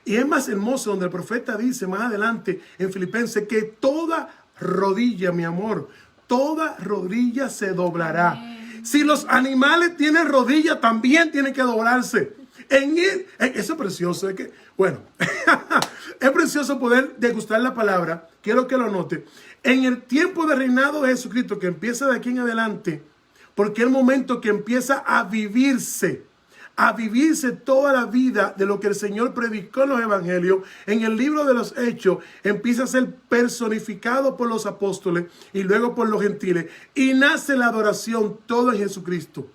Y es más hermoso donde el profeta dice más adelante en Filipenses que toda rodilla, mi amor, toda rodilla se doblará. Amén. Si los animales tienen rodilla, también tienen que doblarse. Eso es precioso. Es que, bueno, es precioso poder degustar la palabra. Quiero que lo note. En el tiempo de reinado de Jesucristo, que empieza de aquí en adelante, porque es el momento que empieza a vivirse toda la vida de lo que el Señor predicó en los evangelios, en el libro de los Hechos, empieza a ser personificado por los apóstoles y luego por los gentiles, y nace la adoración todo en Jesucristo.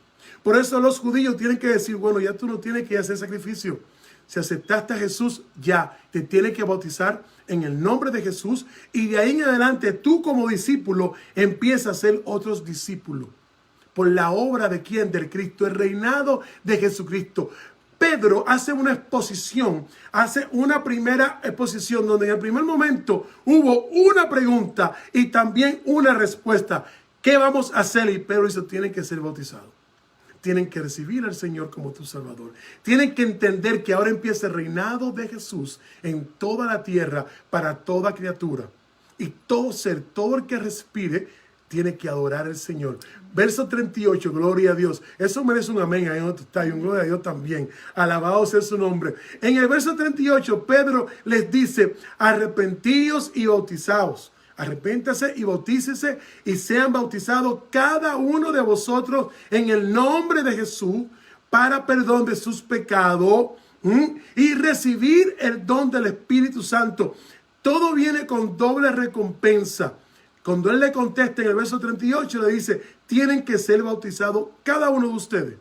Por eso los judíos tienen que decir, bueno, ya tú no tienes que hacer sacrificio. Si aceptaste a Jesús, ya te tienes que bautizar en el nombre de Jesús, y de ahí en adelante tú como discípulo empiezas a ser otros discípulos. Por la obra de quién, del Cristo, el reinado de Jesucristo. Pedro hace una exposición, hace una primera exposición donde en el primer momento hubo una pregunta y también una respuesta. ¿Qué vamos a hacer? Y Pedro dice, tienen que ser bautizados. Tienen que recibir al Señor como tu Salvador. Tienen que entender que ahora empieza el reinado de Jesús en toda la tierra para toda criatura. Y todo ser, todo el que respire, tiene que adorar al Señor. Verso 38, gloria a Dios. Eso merece un amén. Ahí donde está, y un gloria a Dios también. Alabado sea su nombre. En el verso 38, Pedro les dice, arrepentíos y bautizaos. Arrepéntase y bautícese y sean bautizados cada uno de vosotros en el nombre de Jesús para perdón de sus pecados y recibir el don del Espíritu Santo. Todo viene con doble recompensa. Cuando él le contesta en el verso 38, le dice, tienen que ser bautizados cada uno de ustedes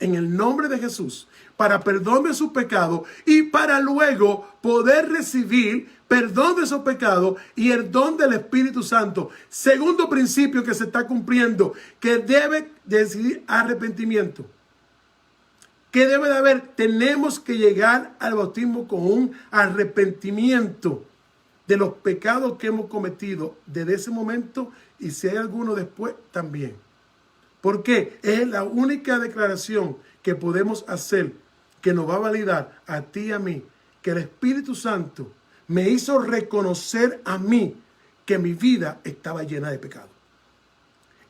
en el nombre de Jesús para perdón de sus pecados y para luego poder recibir perdón de esos pecados y el don del Espíritu Santo. Segundo principio que se está cumpliendo, que debe decidir arrepentimiento. ¿Qué debe de haber? Tenemos que llegar al bautismo con un arrepentimiento de los pecados que hemos cometido desde ese momento y si hay alguno después también. ¿Por qué? Es la única declaración que podemos hacer que nos va a validar a ti y a mí que el Espíritu Santo me hizo reconocer a mí que mi vida estaba llena de pecado.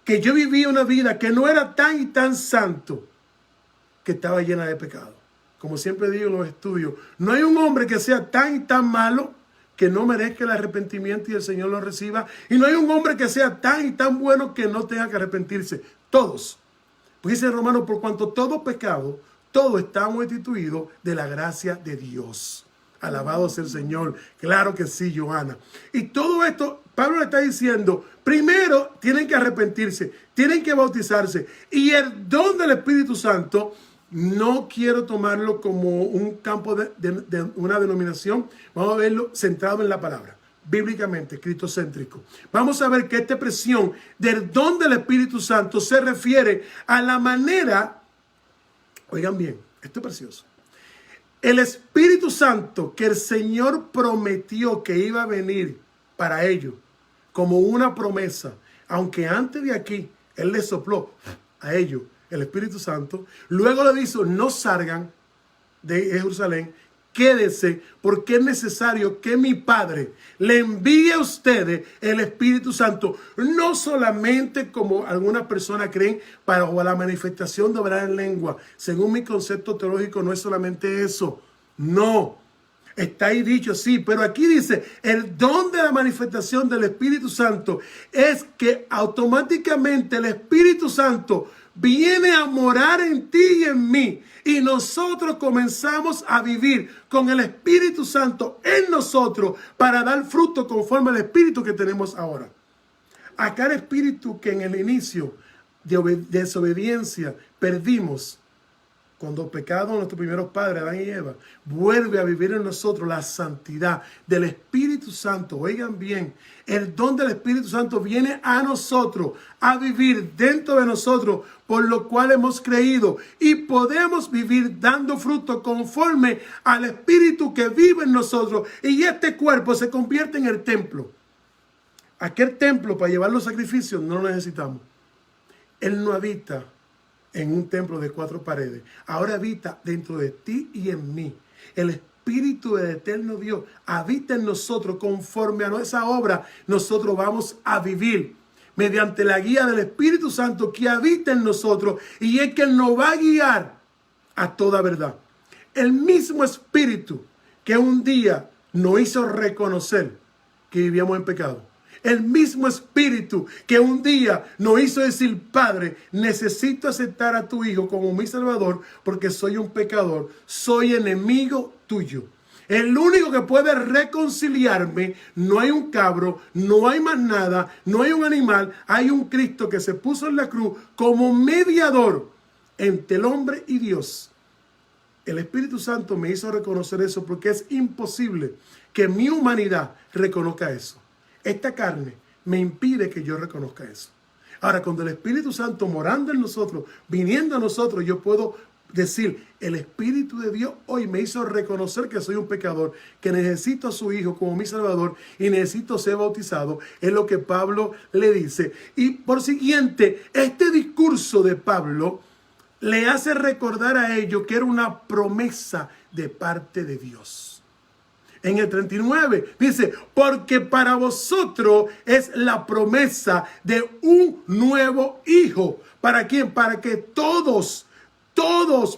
Que yo vivía una vida que no era tan y tan santo, que estaba llena de pecado. Como siempre digo en los estudios, no hay un hombre que sea tan y tan malo que no merezca el arrepentimiento y el Señor lo reciba. Y no hay un hombre que sea tan y tan bueno que no tenga que arrepentirse. Todos. Pues dice Romanos, por cuanto todo pecado, todo estamos destituidos de la gracia de Dios. Alabado sea el Señor. Claro que sí, Johanna. Y todo esto, Pablo le está diciendo, primero tienen que arrepentirse, tienen que bautizarse. Y el don del Espíritu Santo, no quiero tomarlo como un campo de una denominación. Vamos a verlo centrado en la palabra, bíblicamente, cristocéntrico. Vamos a ver que esta expresión del don del Espíritu Santo se refiere a la manera, oigan bien, esto es precioso. El Espíritu Santo que el Señor prometió que iba a venir para ellos como una promesa, aunque antes de aquí Él les sopló a ellos el Espíritu Santo, luego le dijo, no salgan de Jerusalén, quédense, porque es necesario que mi Padre le envíe a ustedes el Espíritu Santo, no solamente como algunas personas creen, para la manifestación de hablar en lengua. Según mi concepto teológico, no es solamente eso, no. Está ahí dicho, sí, pero aquí dice, el don de la manifestación del Espíritu Santo es que automáticamente el Espíritu Santo viene a morar en ti y en mí. Y nosotros comenzamos a vivir con el Espíritu Santo en nosotros para dar fruto conforme al Espíritu que tenemos ahora. Acá el Espíritu que en el inicio de desobediencia perdimos, cuando pecaron nuestros primeros padres, Adán y Eva, vuelve a vivir en nosotros la santidad del Espíritu Santo. Oigan bien, el don del Espíritu Santo viene a nosotros, a vivir dentro de nosotros, por lo cual hemos creído y podemos vivir dando fruto conforme al Espíritu que vive en nosotros. Y este cuerpo se convierte en el templo. Aquel templo para llevar los sacrificios no lo necesitamos. Él no habita en un templo de 4 paredes. Ahora habita dentro de ti y en mí. El Espíritu del eterno Dios habita en nosotros. Conforme a esa obra, nosotros vamos a vivir mediante la guía del Espíritu Santo que habita en nosotros. Y es que Él nos va a guiar a toda verdad. El mismo Espíritu que un día nos hizo reconocer que vivíamos en pecado. El mismo Espíritu que un día nos hizo decir, Padre, necesito aceptar a tu Hijo como mi Salvador porque soy un pecador, soy enemigo tuyo. El único que puede reconciliarme, no hay un cabro, no hay más nada, no hay un animal, hay un Cristo que se puso en la cruz como mediador entre el hombre y Dios. El Espíritu Santo me hizo reconocer eso porque es imposible que mi humanidad reconozca eso. Esta carne me impide que yo reconozca eso. Ahora, cuando el Espíritu Santo morando en nosotros, viniendo a nosotros, yo puedo decir, el Espíritu de Dios hoy me hizo reconocer que soy un pecador, que necesito a su Hijo como mi Salvador y necesito ser bautizado. Es lo que Pablo le dice. Y por siguiente, este discurso de Pablo le hace recordar a ellos que era una promesa de parte de Dios. En el 39 dice, porque para vosotros es la promesa de un nuevo hijo. ¿Para quién? Para que todos,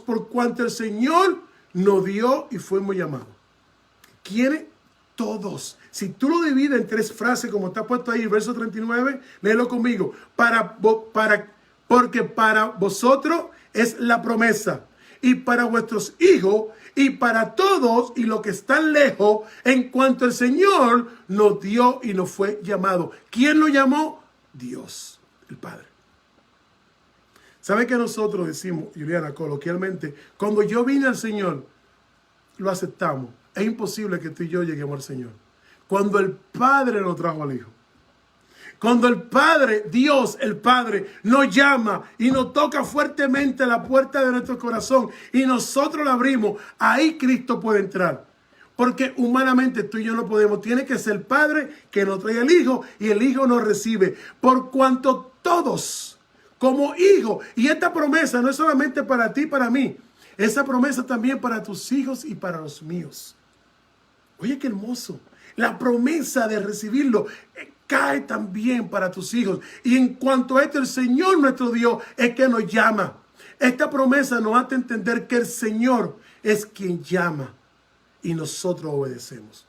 por cuanto el Señor nos dio y fuimos llamados. ¿Quiénes? Todos. Si tú lo divides en 3 frases, como está puesto ahí, verso 39, léelo conmigo. Porque para vosotros es la promesa. Y para vuestros hijos, y para todos y los que están lejos, en cuanto el Señor nos dio y nos fue llamado. ¿Quién lo llamó? Dios, el Padre. ¿Sabe que nosotros decimos, Juliana, coloquialmente, cuando yo vine al Señor, lo aceptamos? Es imposible que tú y yo lleguemos al Señor. Cuando el Padre nos trajo al Hijo. Cuando el Padre, Dios, el Padre, nos llama y nos toca fuertemente la puerta de nuestro corazón y nosotros la abrimos, ahí Cristo puede entrar. Porque humanamente tú y yo no podemos. Tiene que ser el Padre que nos trae el Hijo y el Hijo nos recibe. Por cuanto todos, como hijos, y esta promesa no es solamente para ti y para mí, esa promesa también para tus hijos y para los míos. Oye, qué hermoso. La promesa de recibirlo cae también para tus hijos. Y en cuanto a esto, el Señor nuestro Dios es que nos llama. Esta promesa nos hace entender que el Señor es quien llama y nosotros obedecemos.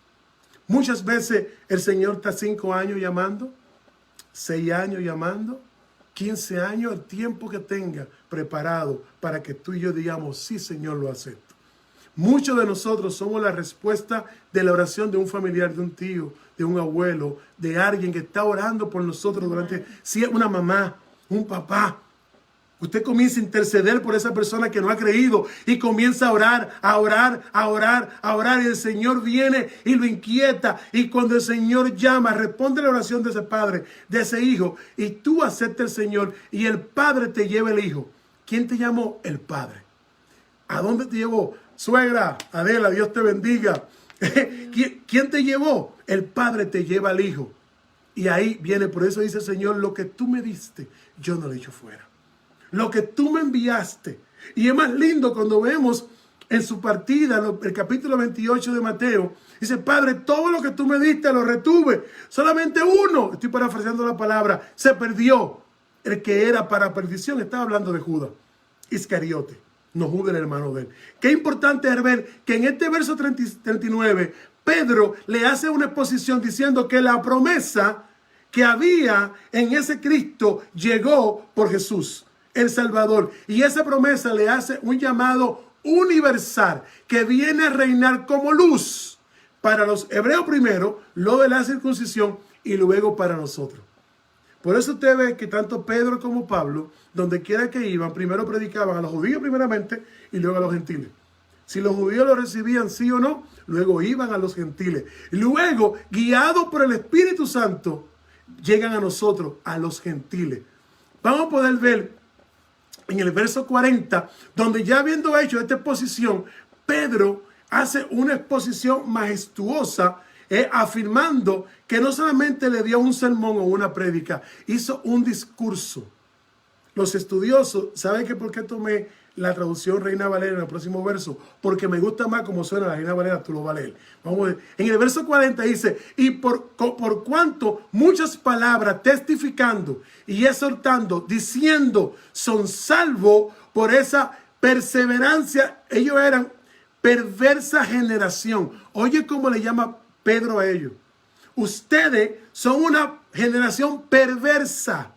Muchas veces el Señor está 5 años llamando, 6 años llamando, 15 años, el tiempo que tenga preparado para que tú y yo digamos, sí, Señor, lo acepto. Muchos de nosotros somos la respuesta de la oración de un familiar, de un tío, de un abuelo, de alguien que está orando por nosotros durante, si es una mamá, un papá. Usted comienza a interceder por esa persona que no ha creído y comienza a orar, a orar, a orar, a orar. Y el Señor viene y lo inquieta. Y cuando el Señor llama, responde la oración de ese padre, de ese hijo. Y tú aceptas el Señor y el Padre te lleva el hijo. ¿Quién te llamó? El Padre. ¿A dónde te llevó? Suegra, Adela, Dios te bendiga. ¿Quién te llevó? El Padre te lleva al hijo. Y ahí viene, por eso dice el Señor, lo que tú me diste, yo no lo echo fuera. Lo que tú me enviaste. Y es más lindo cuando vemos en su partida, el capítulo 28 de Mateo, dice, Padre, todo lo que tú me diste lo retuve. Solamente uno, estoy parafraseando la palabra, se perdió. El que era para perdición, estaba hablando de Judas Iscariote, no Judas, el hermano de él. Qué importante es ver que en este verso 39, Pedro le hace una exposición diciendo que la promesa que había en ese Cristo llegó por Jesús, el Salvador. Y esa promesa le hace un llamado universal que viene a reinar como luz para los hebreos primero, lo de la circuncisión y luego para nosotros. Por eso usted ve que tanto Pedro como Pablo, donde quiera que iban, primero predicaban a los judíos primeramente y luego a los gentiles. Si los judíos lo recibían sí o no, luego iban a los gentiles. Luego, guiados por el Espíritu Santo, llegan a nosotros, a los gentiles. Vamos a poder ver en el verso 40, donde ya habiendo hecho esta exposición, Pedro hace una exposición majestuosa, afirmando que no solamente le dio un sermón o una prédica, hizo un discurso. Los estudiosos, ¿saben que por qué tomé la traducción Reina Valera en el próximo verso? Porque me gusta más como suena la Reina Valera, tú lo vas a leer. Vamos a ver. En el verso 40 dice, y por cuanto muchas palabras testificando y exhortando, diciendo, son salvos por esa perseverancia. Ellos eran perversa generación. Oye cómo le llama Pedro a ellos. Ustedes son una generación perversa.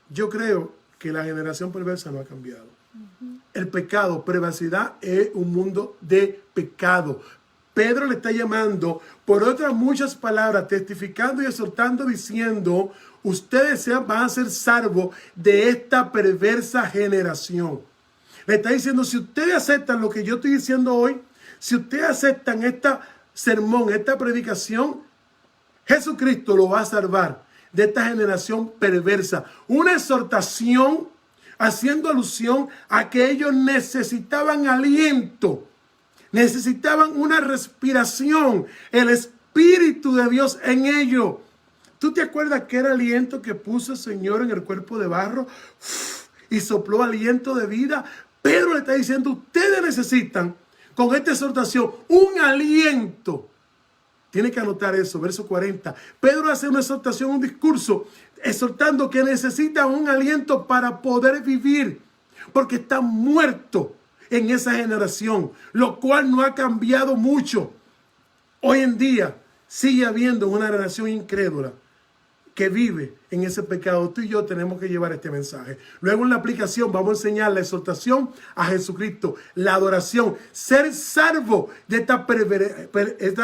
Yo creo que la generación perversa no ha cambiado. El pecado, perversidad, es un mundo de pecado. Pedro le está llamando por otras muchas palabras, testificando y exhortando, diciendo, ustedes van a ser salvos de esta perversa generación. Le está diciendo, si ustedes aceptan lo que yo estoy diciendo hoy, si ustedes aceptan esta sermón, esta predicación, Jesucristo lo va a salvar de esta generación perversa. Una exhortación haciendo alusión a que ellos necesitaban aliento, necesitaban una respiración, el Espíritu de Dios en ellos. ¿Tú te acuerdas que era aliento que puso el Señor en el cuerpo de barro y sopló aliento de vida? Pedro le está diciendo, ustedes necesitan con esta exhortación un aliento. Tiene que anotar eso, verso 40. Pedro hace una exhortación, un discurso, exhortando que necesitan un aliento para poder vivir, porque están muertos en esa generación, lo cual no ha cambiado mucho. Hoy en día sigue habiendo una generación incrédula que vive en ese pecado. Tú y yo tenemos que llevar este mensaje. Luego en la aplicación vamos a enseñar la exhortación a Jesucristo, la adoración, ser salvo de esta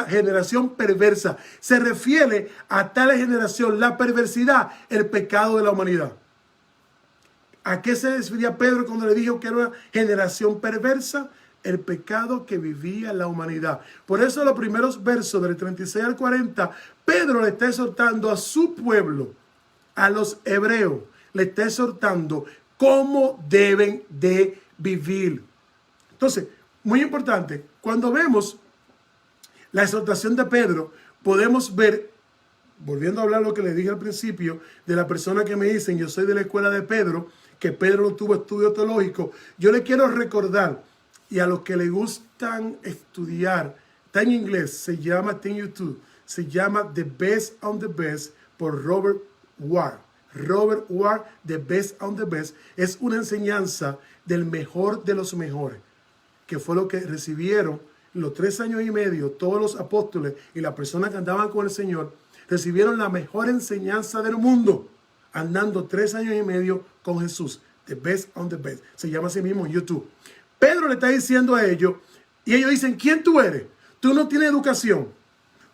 generación perversa. Se refiere a tal generación, la perversidad, el pecado de la humanidad. ¿A qué se refería Pedro cuando le dijo que era una generación perversa? El pecado que vivía la humanidad. Por eso los primeros versos del 36 al 40, Pedro le está exhortando a su pueblo, a los hebreos, le está exhortando cómo deben de vivir. Entonces, muy importante, cuando vemos la exhortación de Pedro, podemos ver, volviendo a hablar lo que le dije al principio, de la persona que me dicen, yo soy de la escuela de Pedro, que Pedro no tuvo estudio teológico. Yo le quiero recordar, y a los que les gustan estudiar, está en inglés, se llama, está en YouTube, se llama The Best on the Best por Robert Ward. Robert Ward, The Best on the Best, es una enseñanza del mejor de los mejores, que fue lo que recibieron los 3 años y medio, todos los apóstoles y las personas que andaban con el Señor, recibieron la mejor enseñanza del mundo, andando 3 años y medio con Jesús. The Best on the Best, se llama así mismo en YouTube. Pedro le está diciendo a ellos, y ellos dicen, ¿quién tú eres? Tú no tienes educación.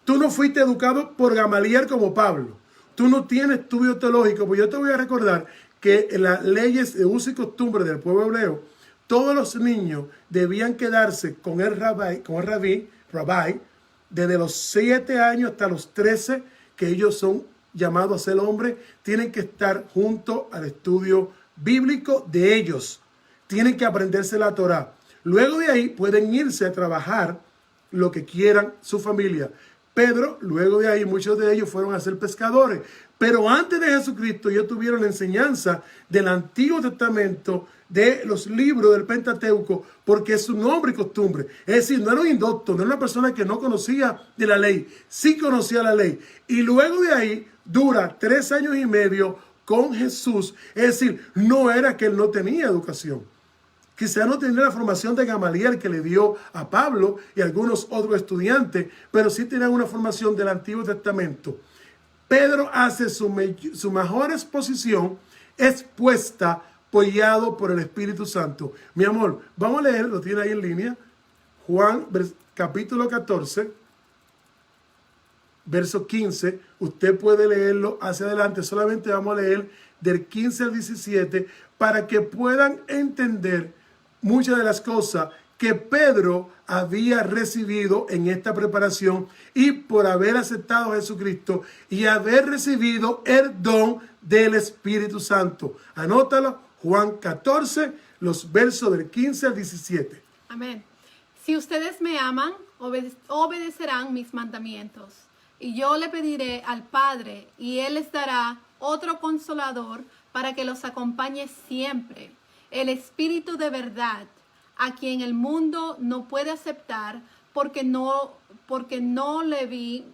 Tú no fuiste educado por Gamaliel como Pablo. Tú no tienes estudio teológico. Pues yo te voy a recordar que en las leyes de uso y costumbre del pueblo hebreo, todos los niños debían quedarse con el rabí, desde los 7 años hasta los 13, que ellos son llamados a ser hombres, tienen que estar junto al estudio bíblico de ellos. Tienen que aprenderse la Torá. Luego de ahí pueden irse a trabajar lo que quieran su familia. Pedro, luego de ahí, muchos de ellos fueron a ser pescadores. Pero antes de Jesucristo, ellos tuvieron la enseñanza del Antiguo Testamento, de los libros del Pentateuco, porque es su nombre y costumbre. Es decir, no era un indocto, no era una persona que no conocía de la ley, sí conocía la ley. Y luego de ahí dura 3 años y medio con Jesús. Es decir, no era que él no tenía educación. Quizá no tenía la formación de Gamaliel que le dio a Pablo y algunos otros estudiantes, pero sí tenían una formación del Antiguo Testamento. Pedro hace su mejor exposición expuesta, apoyado por el Espíritu Santo. Mi amor, vamos a leer, lo tiene ahí en línea, Juan capítulo 14, verso 15. Usted puede leerlo hacia adelante, solamente vamos a leer del 15 al 17 para que puedan entender muchas de las cosas que Pedro había recibido en esta preparación y por haber aceptado a Jesucristo y haber recibido el don del Espíritu Santo. Anótalo, Juan 14, los versos del 15 al 17. Amén. Si ustedes me aman, obedecerán mis mandamientos. Y yo le pediré al Padre, y Él les dará otro consolador para que los acompañe siempre, el Espíritu de verdad, a quien el mundo no puede aceptar porque no le vi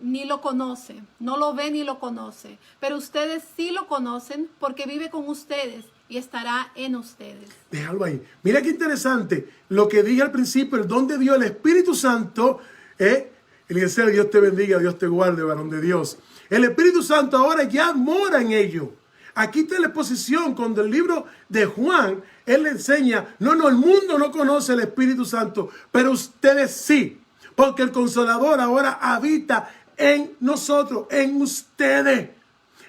ni lo conoce, no lo ve ni lo conoce. Pero ustedes sí lo conocen porque vive con ustedes y estará en ustedes. Déjalo ahí. Mira qué interesante lo que dije al principio, el don de Dios, el Espíritu Santo. Eliezer, Dios te bendiga, Dios te guarde, varón de Dios. El Espíritu Santo ahora ya mora en ellos. Aquí está la exposición con el libro de Juan. Él le enseña, no, el mundo no conoce el Espíritu Santo, pero ustedes sí, porque el Consolador ahora habita en nosotros, en ustedes.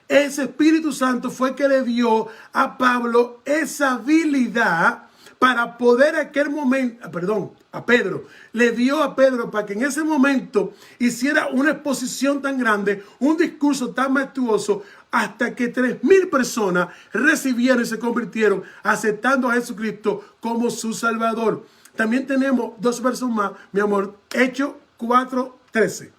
Ese Espíritu Santo fue que le dio a Pablo esa habilidad para poder a Pedro, le dio a Pedro para que en ese momento hiciera una exposición tan grande, un discurso tan majestuoso, hasta que 3,000 personas recibieron y se convirtieron aceptando a Jesucristo como su Salvador. También tenemos 2 versos más, mi amor, Hechos 4:13.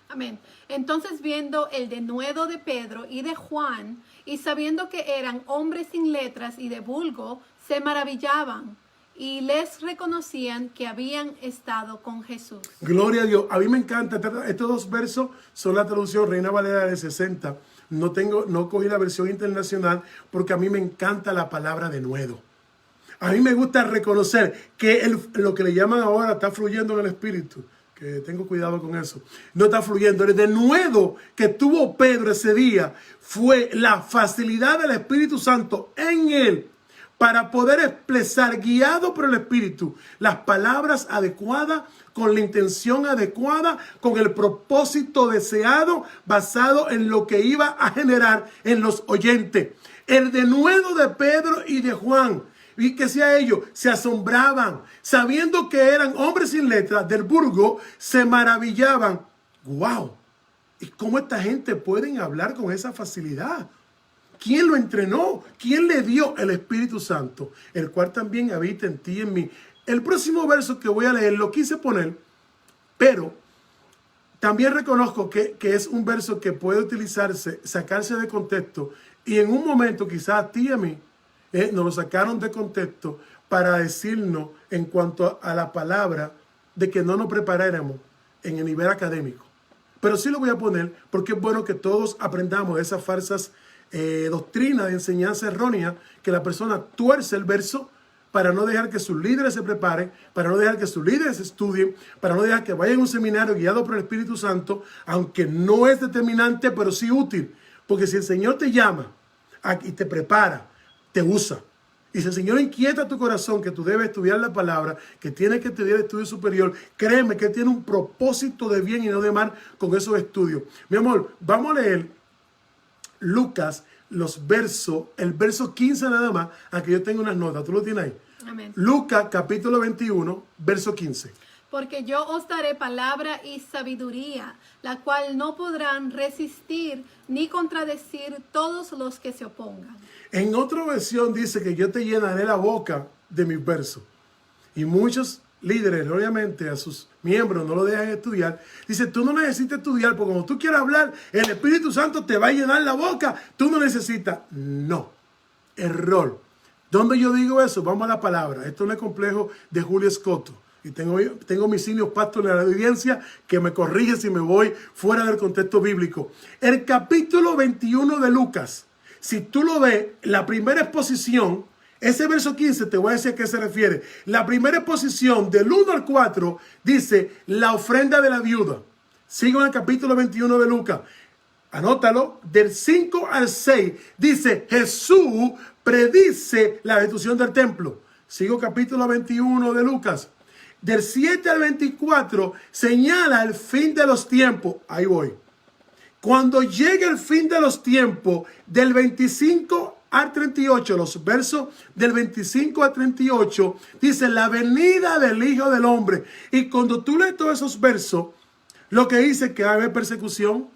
Amén. Entonces, viendo el denuedo de Pedro y de Juan, y sabiendo que eran hombres sin letras y de vulgo, se maravillaban y les reconocían que habían estado con Jesús. Gloria a Dios. A mí me encanta. Estos 2 versos son la traducción Reina Valera de 60. No cogí la versión internacional porque a mí me encanta la palabra denuedo. A mí me gusta reconocer que lo que le llaman ahora está fluyendo en el Espíritu. Que tengo cuidado con eso. No está fluyendo. El denuedo que tuvo Pedro ese día fue la facilidad del Espíritu Santo en él para poder expresar, guiado por el Espíritu, las palabras adecuadas, con la intención adecuada, con el propósito deseado, basado en lo que iba a generar en los oyentes. El denuedo de Pedro y de Juan, y que sea ellos, se asombraban, sabiendo que eran hombres sin letras del burgo, se maravillaban. ¡Wow! ¿Y cómo esta gente pueden hablar con esa facilidad? ¿Quién lo entrenó? ¿Quién le dio el Espíritu Santo? El cual también habita en ti y en mí. El próximo verso que voy a leer lo quise poner, pero también reconozco que es un verso que puede utilizarse, sacarse de contexto, y en un momento quizás a ti y a mí nos lo sacaron de contexto para decirnos en cuanto a la palabra de que no nos preparáramos en el nivel académico. Pero sí lo voy a poner porque es bueno que todos aprendamos de esas falsas doctrinas de enseñanza errónea, que la persona tuerce el verso para no dejar que sus líderes se preparen, para no dejar que sus líderes estudien, para no dejar que vayan a un seminario guiado por el Espíritu Santo, aunque no es determinante, pero sí útil. Porque si el Señor te llama y te prepara, te usa. Y si el Señor inquieta tu corazón que tú debes estudiar la palabra, que tienes que estudiar estudio superior, créeme que Él tiene un propósito de bien y no de mal con esos estudios. Mi amor, vamos a leer Lucas, el verso 15 nada más, aunque yo tengo unas notas. ¿Tú lo tienes ahí? Amén. Lucas capítulo 21, verso 15. Porque yo os daré palabra y sabiduría, la cual no podrán resistir ni contradecir todos los que se opongan. En otra versión dice que yo te llenaré la boca de mis versos. Y muchos líderes, obviamente, a sus miembros no lo dejan estudiar. Dice, tú no necesitas estudiar, porque cuando tú quieras hablar, el Espíritu Santo te va a llenar la boca. Tú no necesitas. No. Error. ¿Dónde yo digo eso? Vamos a la palabra. Esto no es complejo de Julio Escoto. Y tengo mis senior pastores en la audiencia que me corrigen si me voy fuera del contexto bíblico. El capítulo 21 de Lucas, si tú lo ves, la primera exposición, ese verso 15 te voy a decir a qué se refiere. La primera exposición del 1 al 4 dice la ofrenda de la viuda. Sigo en el capítulo 21 de Lucas. Anótalo, del 5 al 6 dice Jesús predice la destrucción del templo. Sigo capítulo 21 de Lucas. Del 7 al 24 señala el fin de los tiempos. Ahí voy. Cuando llegue el fin de los tiempos, del 25 al 38, los versos del 25 al 38, dice la venida del Hijo del Hombre. Y cuando tú lees todos esos versos, lo que dice que va a haber persecución,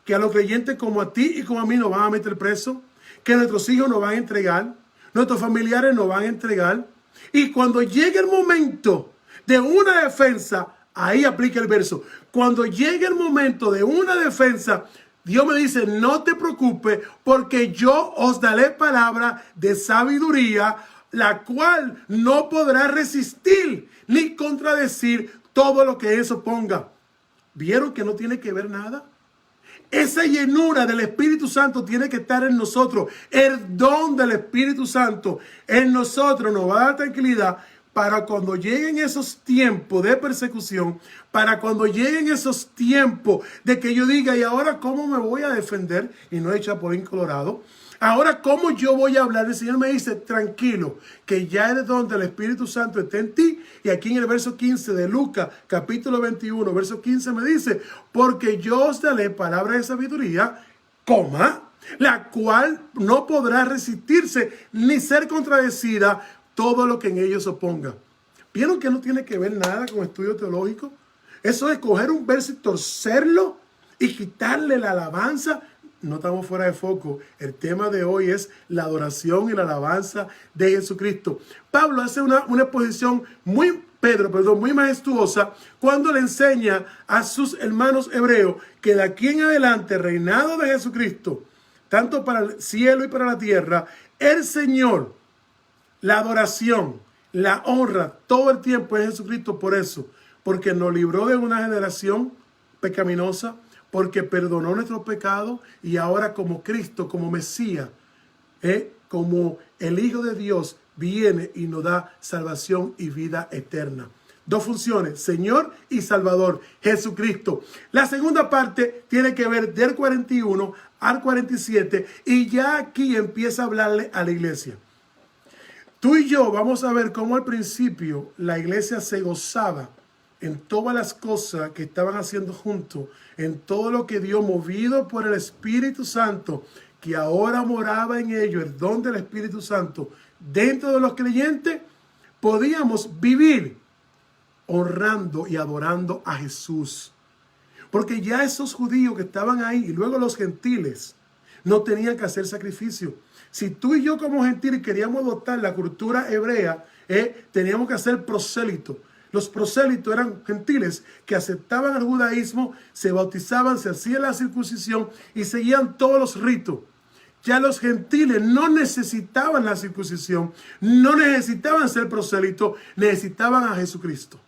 que a los creyentes como a ti y como a mí nos van a meter preso, que nuestros hijos nos van a entregar, nuestros familiares nos van a entregar. Y cuando llegue el momento de una defensa, ahí aplica el verso. Cuando llegue el momento de una defensa, Dios me dice, no te preocupes, porque yo os daré palabra de sabiduría, la cual no podrá resistir ni contradecir todo lo que eso ponga. ¿Vieron que no tiene que ver nada? Esa llenura del Espíritu Santo tiene que estar en nosotros. El don del Espíritu Santo en nosotros nos va a dar tranquilidad para cuando lleguen esos tiempos de persecución, para cuando lleguen esos tiempos de que yo diga, ¿y ahora cómo me voy a defender? Y no es Chapulín Colorado. Ahora, ¿cómo yo voy a hablar? El Señor me dice, tranquilo, que ya el don del Espíritu Santo está en ti. Y aquí en el verso 15 de Lucas, capítulo 21, verso 15 me dice, porque yo os daré palabra de sabiduría, la cual no podrá resistirse ni ser contradecida todo lo que en ellos se oponga. ¿Vieron que no tiene que ver nada con estudio teológico? Eso es coger un verso y torcerlo y quitarle la alabanza. No estamos fuera de foco. El tema de hoy es la adoración y la alabanza de Jesucristo. Pablo hace una exposición muy majestuosa cuando le enseña a sus hermanos hebreos que de aquí en adelante el reinado de Jesucristo, tanto para el cielo y para la tierra, el Señor, la adoración, la honra, todo el tiempo es Jesucristo. Por eso, porque nos libró de una generación pecaminosa, porque perdonó nuestros pecados y ahora como Cristo, como Mesías, como el Hijo de Dios, viene y nos da salvación y vida eterna. Dos funciones, Señor y Salvador, Jesucristo. La segunda parte tiene que ver del 41 al 47 y ya aquí empieza a hablarle a la iglesia. Tú y yo vamos a ver cómo al principio la iglesia se gozaba en todas las cosas que estaban haciendo juntos, en todo lo que Dios, movido por el Espíritu Santo, que ahora moraba en ellos, el don del Espíritu Santo, dentro de los creyentes, podíamos vivir honrando y adorando a Jesús. Porque ya esos judíos que estaban ahí, y luego los gentiles, no tenían que hacer sacrificio. Si tú y yo como gentiles queríamos adoptar la cultura hebrea, teníamos que hacer prosélitos. Los prosélitos eran gentiles que aceptaban el judaísmo, se bautizaban, se hacía la circuncisión y seguían todos los ritos. Ya los gentiles no necesitaban la circuncisión, no necesitaban ser prosélitos, necesitaban a Jesucristo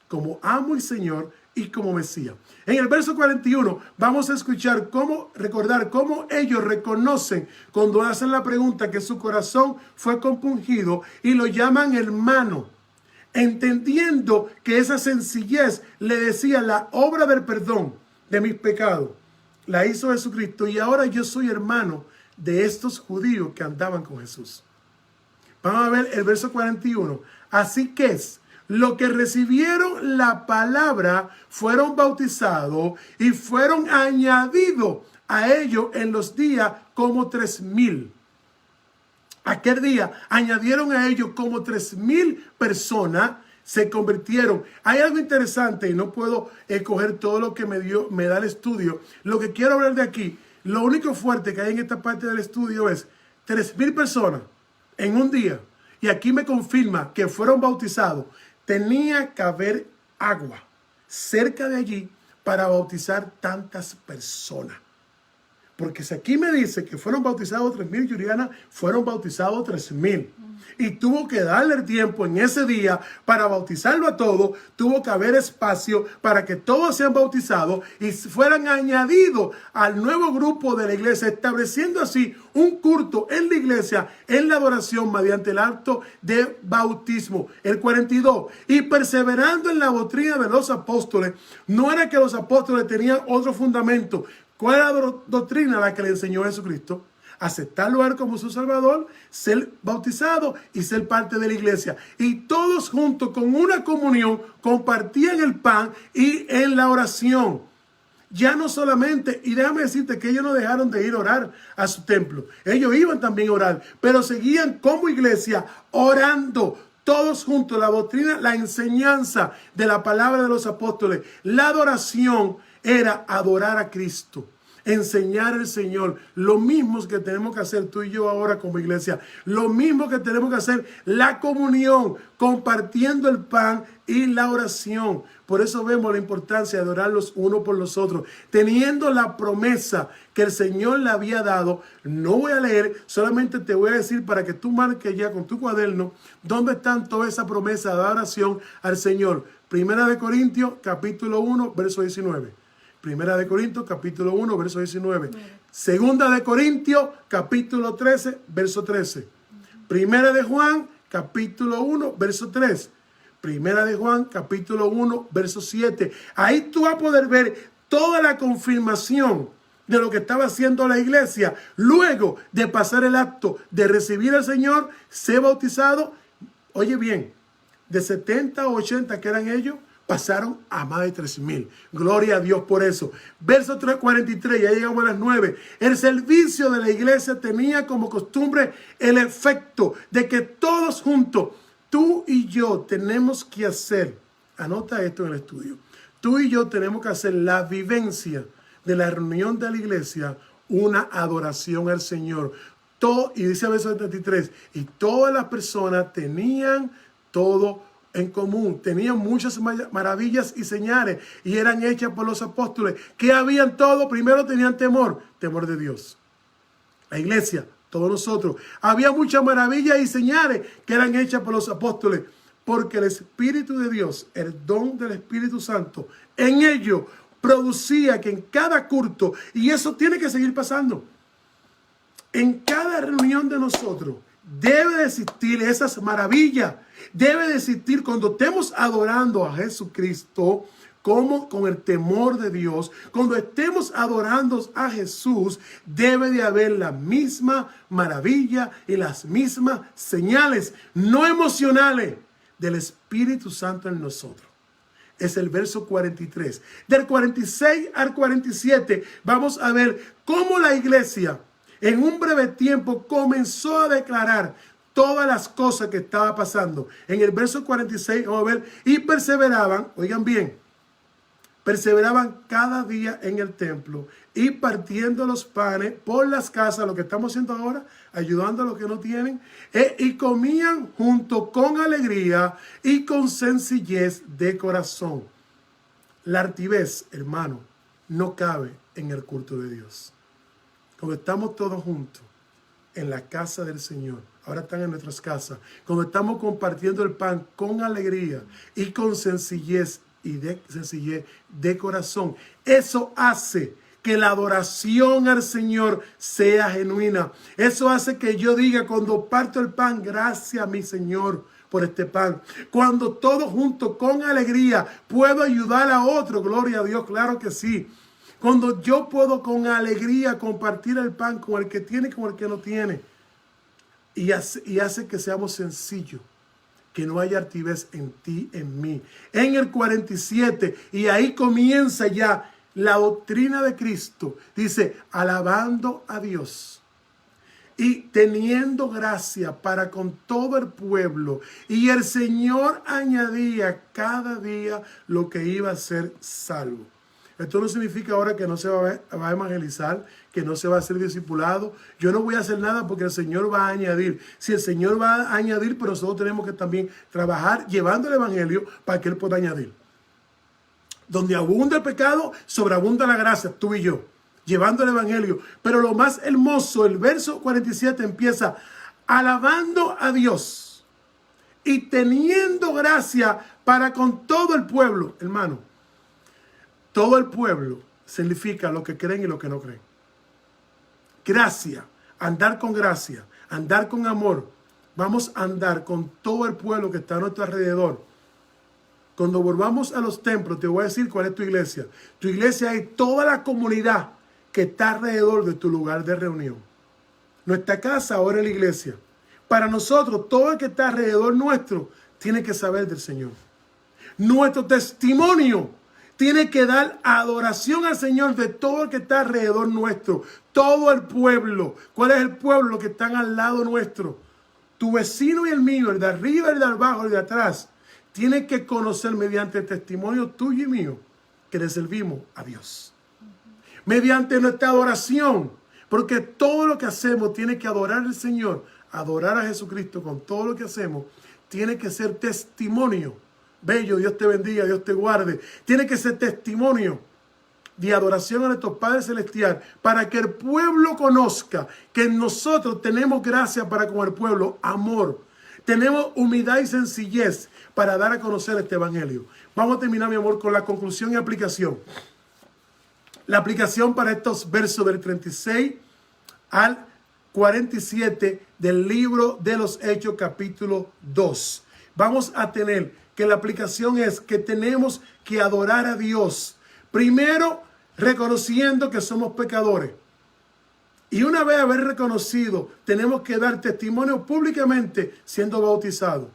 como amo y Señor y como Mesías. En el verso 41 vamos a escuchar recordar cómo ellos reconocen cuando hacen la pregunta que su corazón fue compungido y lo llaman hermano, entendiendo que esa sencillez le decía la obra del perdón de mis pecados la hizo Jesucristo y ahora yo soy hermano de estos judíos que andaban con Jesús. Vamos a ver el verso 41. Así que es, los que recibieron la palabra fueron bautizados y fueron añadidos a ellos en los días como 3,000. Aquel día añadieron a ellos como 3,000 personas se convirtieron. Hay algo interesante y no puedo escoger todo lo que me da el estudio. Lo que quiero hablar de aquí, lo único fuerte que hay en esta parte del estudio es 3,000 personas en un día. Y aquí me confirma que fueron bautizados. Tenía que haber agua cerca de allí para bautizar tantas personas. Porque si aquí me dice que fueron bautizados 3,000, Juliana, fueron bautizados 3,000. Y tuvo que darle el tiempo en ese día para bautizarlo a todos. Tuvo que haber espacio para que todos sean bautizados y fueran añadidos al nuevo grupo de la iglesia, estableciendo así un culto en la iglesia, en la adoración mediante el acto de bautismo. El 42. Y perseverando en la doctrina de los apóstoles. No era que los apóstoles tenían otro fundamento. ¿Cuál era la doctrina? La que le enseñó Jesucristo. Aceptarlo a él como su Salvador, ser bautizado y ser parte de la iglesia. Y todos juntos con una comunión compartían el pan y en la oración. Ya no solamente, y déjame decirte que ellos no dejaron de ir a orar a su templo. Ellos iban también a orar, pero seguían como iglesia orando. Todos juntos, la doctrina, la enseñanza de la palabra de los apóstoles. La adoración era adorar a Cristo. Enseñar al Señor, lo mismo que tenemos que hacer tú y yo ahora como iglesia, lo mismo que tenemos que hacer la comunión, compartiendo el pan y la oración. Por eso vemos la importancia de adorar los unos por los otros, teniendo la promesa que el Señor le había dado. No voy a leer, solamente te voy a decir para que tú marques ya con tu cuaderno dónde están toda esa promesa de oración al Señor. Primera de Corintios, capítulo 1, verso 19. Primera de Corintios, capítulo 1, verso 19. Segunda de Corintios, capítulo 13, verso 13. Primera de Juan, capítulo 1, verso 3. Primera de Juan, capítulo 1, verso 7. Ahí tú vas a poder ver toda la confirmación de lo que estaba haciendo la iglesia. Luego de pasar el acto de recibir al Señor, ser bautizado. Oye bien, de 70 o 80 que eran ellos, pasaron a más de 3,000. Gloria a Dios por eso. Verso 3:43, ya llegamos a las 9. El servicio de la iglesia tenía como costumbre el efecto de que todos juntos, tú y yo tenemos que hacer, anota esto en el estudio, tú y yo tenemos que hacer la vivencia de la reunión de la iglesia, una adoración al Señor. Y dice el verso 33, y todas las personas tenían todo en común, tenían muchas maravillas y señales y eran hechas por los apóstoles, que habían todo. Primero tenían temor de Dios. La iglesia, todos nosotros, había muchas maravillas y señales que eran hechas por los apóstoles, porque el Espíritu de Dios, el don del Espíritu Santo, en ellos producía que en cada culto, y eso tiene que seguir pasando, en cada reunión de nosotros, debe de existir esas maravillas. Debe de existir cuando estemos adorando a Jesucristo, como con el temor de Dios. Cuando estemos adorando a Jesús, debe de haber la misma maravilla y las mismas señales no emocionales del Espíritu Santo en nosotros. Es el verso 43. Del 46 al 47 vamos a ver cómo la iglesia en un breve tiempo comenzó a declarar todas las cosas que estaba pasando. En el verso 46 vamos a ver, y perseveraban, oigan bien, perseveraban cada día en el templo y partiendo los panes por las casas, lo que estamos haciendo ahora, ayudando a los que no tienen, y comían junto con alegría y con sencillez de corazón. La altivez, hermano, no cabe en el culto de Dios. Cuando estamos todos juntos en la casa del Señor, ahora están en nuestras casas, cuando estamos compartiendo el pan con alegría y con sencillez de corazón, eso hace que la adoración al Señor sea genuina. Eso hace que yo diga cuando parto el pan, gracias mi Señor por este pan. Cuando todos juntos con alegría puedo ayudar a otro, gloria a Dios, claro que sí. Cuando yo puedo con alegría compartir el pan con el que tiene y con el que no tiene. y hace que seamos sencillos, que no haya altivez en ti, en mí. En el 47, y ahí comienza ya la doctrina de Cristo. Dice, alabando a Dios y teniendo gracia para con todo el pueblo. Y el Señor añadía cada día lo que iba a ser salvo. Esto no significa ahora que no se va a evangelizar, que no se va a hacer discipulado. Yo no voy a hacer nada porque el Señor va a añadir. Si el Señor va a añadir, pero nosotros tenemos que también trabajar llevando el evangelio para que Él pueda añadir. Donde abunda el pecado, sobreabunda la gracia, tú y yo, llevando el evangelio. Pero lo más hermoso, el verso 47 empieza alabando a Dios y teniendo gracia para con todo el pueblo, hermano. Todo el pueblo significa lo que creen y lo que no creen. Gracia, andar con gracia, andar con amor. Vamos a andar con todo el pueblo que está a nuestro alrededor. Cuando volvamos a los templos, te voy a decir cuál es tu iglesia. Tu iglesia es toda la comunidad que está alrededor de tu lugar de reunión. Nuestra casa ahora es la iglesia. Para nosotros, todo el que está alrededor nuestro tiene que saber del Señor. Nuestro testimonio tiene que dar adoración al Señor de todo el que está alrededor nuestro. Todo el pueblo. ¿Cuál es el pueblo? Los que están al lado nuestro. Tu vecino y el mío, el de arriba, el de abajo, el de atrás. Tiene que conocer mediante el testimonio tuyo y mío que le servimos a Dios. Mediante nuestra adoración. Porque todo lo que hacemos tiene que adorar al Señor. Adorar a Jesucristo con todo lo que hacemos. Tiene que ser testimonio. Bello, Dios te bendiga, Dios te guarde. Tiene que ser testimonio de adoración a nuestro Padre Celestial para que el pueblo conozca que nosotros tenemos gracia para con el pueblo, amor. Tenemos humildad y sencillez para dar a conocer este evangelio. Vamos a terminar, mi amor, con la conclusión y aplicación. La aplicación para estos versos del 36 al 47 del libro de los Hechos, capítulo 2. Vamos a tener que la aplicación es que tenemos que adorar a Dios. Primero, reconociendo que somos pecadores. Y una vez haber reconocido, tenemos que dar testimonio públicamente siendo bautizados.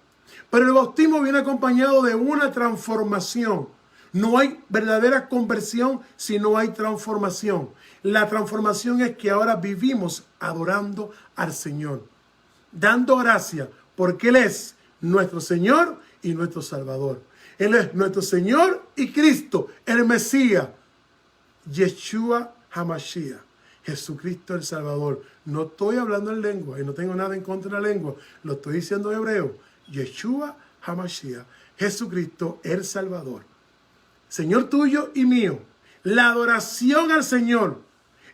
Pero el bautismo viene acompañado de una transformación. No hay verdadera conversión si no hay transformación. La transformación es que ahora vivimos adorando al Señor, dando gracias porque Él es nuestro Señor y nuestro Salvador. Él es nuestro Señor y Cristo, el Mesías, Yeshua HaMashiach, Jesucristo el Salvador. No estoy hablando en lengua y no tengo nada en contra de la lengua, lo estoy diciendo en hebreo. Yeshua HaMashiach, Jesucristo el Salvador. Señor tuyo y mío. La adoración al Señor,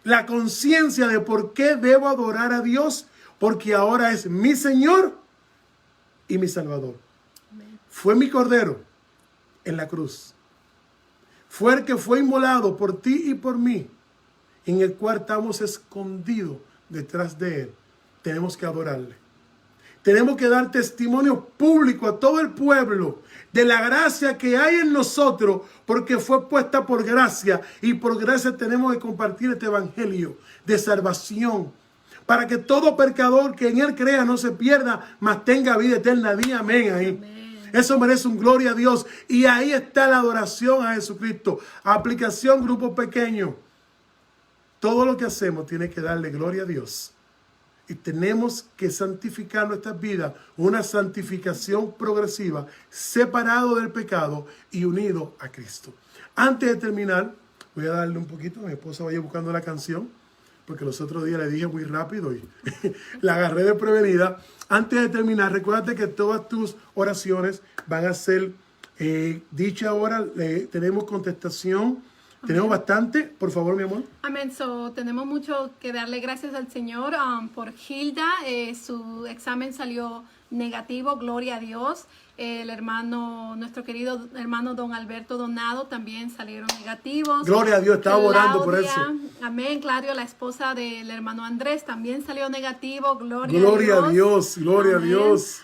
la conciencia de por qué debo adorar a Dios, porque ahora es mi Señor y mi Salvador. Fue mi cordero en la cruz. Fue el que fue inmolado por ti y por mí, en el cual estamos escondidos detrás de Él. Tenemos que adorarle. Tenemos que dar testimonio público a todo el pueblo de la gracia que hay en nosotros, porque fue puesta por gracia, y por gracia tenemos que compartir este evangelio de salvación, para que todo pecador que en Él crea no se pierda, mas tenga vida eterna. Di amén ahí. Amén. Eso merece un gloria a Dios. Y ahí está la adoración a Jesucristo. Aplicación, grupo pequeño. Todo lo que hacemos tiene que darle gloria a Dios. Y tenemos que santificar nuestras vidas. Una santificación progresiva, separado del pecado y unido a Cristo. Antes de terminar, voy a darle un poquito. Mi esposa vaya buscando la canción, porque los otros días le dije muy rápido y la agarré desprevenida. Antes de terminar, recuérdate que todas tus oraciones van a ser dichas ahora. Tenemos contestación. Amén. Tenemos bastante. Por favor, mi amor. Amén. Tenemos mucho que darle gracias al Señor por Hilda. Su examen salió negativo, gloria a Dios. El hermano, nuestro querido hermano don Alberto Donado también salieron negativos. Gloria a Dios, estaba orando por eso. Amén, Claudio, la esposa del hermano Andrés, también salió negativo. Gloria a Dios, gloria a Dios.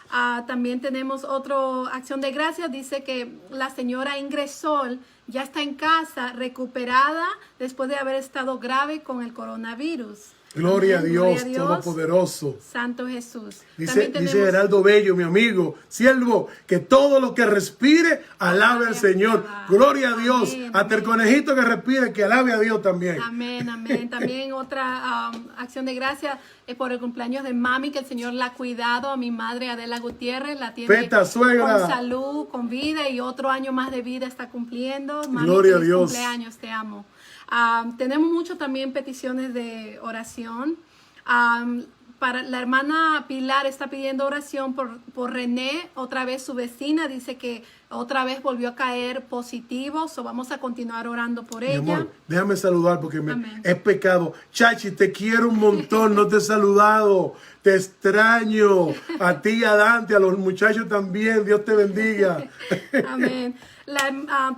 También tenemos otra acción de gracias. Dice que la señora Ingresol ya está en casa, recuperada después de haber estado grave con el coronavirus. Gloria a Amén. Dios, Gloria a Dios. Todopoderoso. Santo Jesús. Dice También tenemos Geraldo Bello, mi amigo, siervo, que todo lo que respire, alabe al Señor. Gloria a Dios. Amén, Hasta el amén. conejito que respire, que alabe a Dios también. Amén, amén. También otra acción de gracia es por el cumpleaños de mami, que el Señor la ha cuidado, a mi madre Adela Gutiérrez, la tiene Feta, suegra. con salud, con vida, y otro año más de vida está cumpliendo. Mami, Gloria a feliz Dios. cumpleaños, te amo. Tenemos mucho también peticiones de oración. Para la hermana Pilar está pidiendo oración por René, otra vez su vecina, dice que otra vez volvió a caer positivo, vamos a continuar orando por Mi ella. amor, déjame saludar porque Amén. es pecado. Chachi, te quiero un montón, no te he saludado. Te extraño. A ti, a Dante, a los muchachos también. Dios te bendiga. Amén.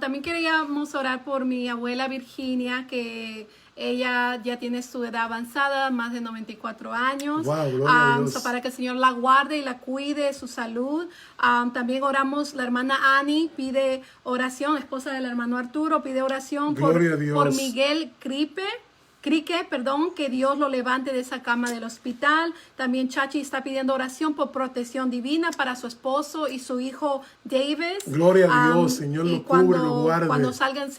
También queríamos orar por mi abuela Virginia, que ella ya tiene su edad avanzada, más de 94 años. Wow, gloria a Dios. Para que el Señor la guarde y la cuide, su salud. También oramos, la hermana Annie pide oración, esposa del hermano Arturo, pide oración Gloria a Dios. por Miguel Crique, que Dios lo levante de esa cama del hospital. También Chachi está pidiendo oración por protección divina para su esposo y su hijo Davis. Gloria a Dios, Señor, y lo cubre, lo guarde. Cuando salgan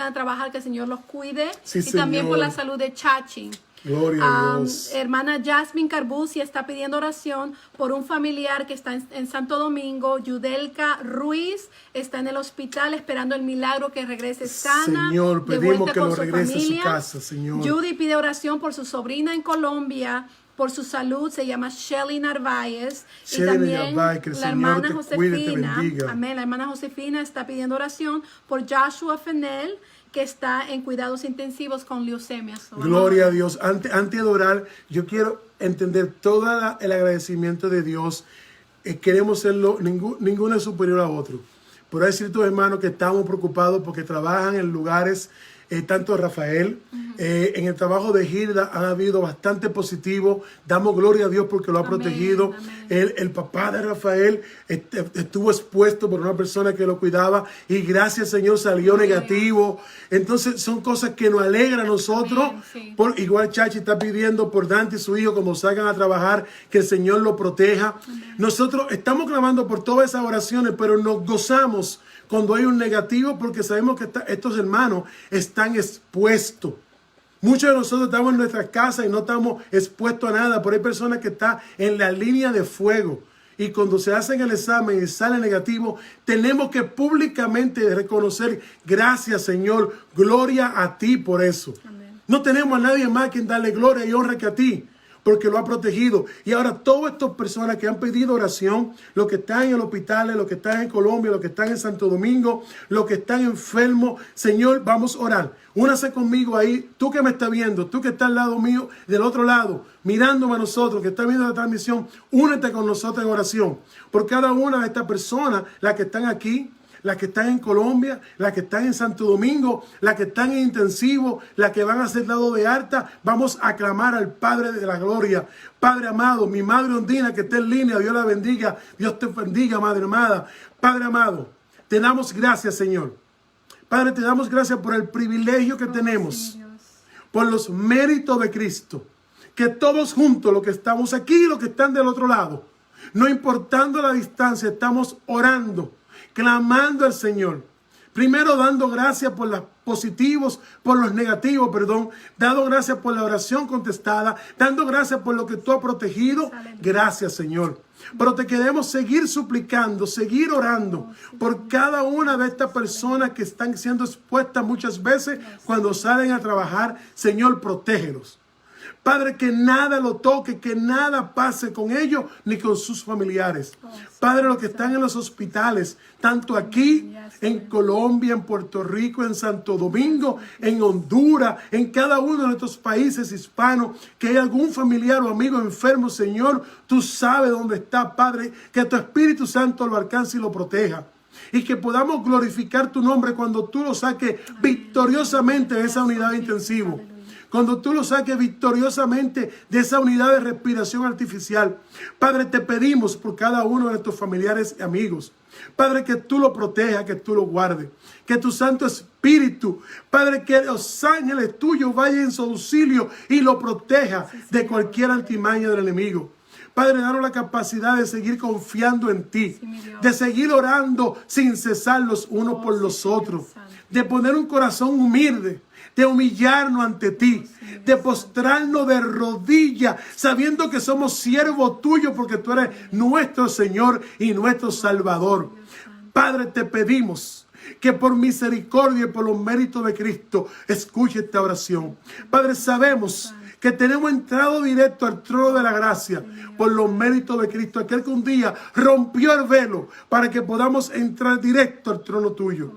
a trabajar, que el Señor los cuide. Sí, y también por Señor. la salud de Chachi. Gloria a Dios. Hermana Jasmine Carbucci está pidiendo oración por un familiar que está en Santo Domingo. Yudelka Ruiz está en el hospital esperando el milagro que regrese sana. Señor, de pedimos vuelta que con lo su regrese a su familia. casa, Señor. Judy pide oración por su sobrina en Colombia, por su salud, se llama Shelly Narváez. Y Shelly también Narváez, que el la Señor hermana te cuide, te Josefina, bendiga. amén, la hermana Josefina está pidiendo oración por Joshua Fennell, que está en cuidados intensivos con leucemia. Gloria a Dios. Antes de orar, yo quiero entender todo el agradecimiento de Dios. Queremos serlo, ninguno es superior a otro. Por decir tus hermanos que estamos preocupados porque trabajan en lugares, tanto Rafael, en el trabajo de Gilda han habido bastante positivo. Damos gloria a Dios porque lo ha Amén, protegido. amén. El papá de Rafael estuvo expuesto por una persona que lo cuidaba y gracias, Señor, salió Gloria a negativo. Entonces son cosas que nos alegran a nosotros. Amén, sí. Igual Chachi está pidiendo por Dante y su hijo cuando salgan a trabajar, que el Señor lo proteja. Nosotros estamos clamando por todas esas oraciones, pero nos gozamos cuando hay un negativo porque sabemos que estos hermanos están expuestos. Muchos de nosotros estamos en nuestras casas y no estamos expuestos a nada, pero hay personas que están en la línea de fuego. Y cuando se hacen el examen y sale negativo, tenemos que públicamente reconocer, gracias, Señor, gloria a ti por eso. Amén. No tenemos a nadie más quien darle gloria y honra que a ti, porque lo ha protegido. Y ahora todas estas personas que han pedido oración, los que están en el hospital, los que están en Colombia, los que están en Santo Domingo, los que están enfermos, Señor, vamos a orar. Únase conmigo ahí, tú que me estás viendo, tú que estás al lado mío, del otro lado, mirándome a nosotros, que estás viendo la transmisión, únete con nosotros en oración. Por cada una de estas personas, las que están aquí, las que están en Colombia, las que están en Santo Domingo, las que están en intensivo, las que van a ser dado de alta, vamos a clamar al Padre de la Gloria. Padre amado, mi madre Ondina que está en línea, Dios la bendiga, Dios te bendiga, Madre amada. Padre amado, te damos gracias, Señor. Padre, te damos gracias por el privilegio que tenemos, Sí, Dios. por los méritos de Cristo, que todos juntos, los que estamos aquí y los que están del otro lado, no importando la distancia, estamos orando, clamando al Señor. Primero dando gracias por los positivos, por los negativos, perdón. Dando gracias por la oración contestada. Dando gracias por lo que tú has protegido. Gracias, Señor. Pero te queremos seguir suplicando, seguir orando por cada una de estas personas que están siendo expuestas muchas veces cuando salen a trabajar. Señor, protégelos. Padre, que nada lo toque, que nada pase con ellos ni con sus familiares. Padre, los que están en los hospitales, tanto aquí, en Colombia, en Puerto Rico, en Santo Domingo, en Honduras, en cada uno de nuestros países hispanos, que hay algún familiar o amigo enfermo, Señor, tú sabes dónde está, Padre, que tu Espíritu Santo lo alcance y lo proteja. Y que podamos glorificar tu nombre cuando tú lo saques victoriosamente de esa unidad intensiva. cuando tú los saques victoriosamente de esa unidad de respiración artificial. Padre, te pedimos por cada uno de nuestros familiares y amigos. Padre, que tú lo protejas, que tú lo guardes. Que tu Santo Espíritu, Padre, que los ángeles tuyos vayan en su auxilio y lo proteja de cualquier altimaña del enemigo. Padre, danos la capacidad de seguir confiando en ti, de seguir orando sin cesar los unos por los otros, de poner un corazón humilde, de humillarnos ante ti, de postrarnos de rodillas, sabiendo que somos siervos tuyos porque tú eres nuestro Señor y nuestro Salvador. Padre, te pedimos que por misericordia y por los méritos de Cristo escuche esta oración. Padre, sabemos que tenemos entrado directo al trono de la gracia por los méritos de Cristo, aquel que un día rompió el velo para que podamos entrar directo al trono tuyo.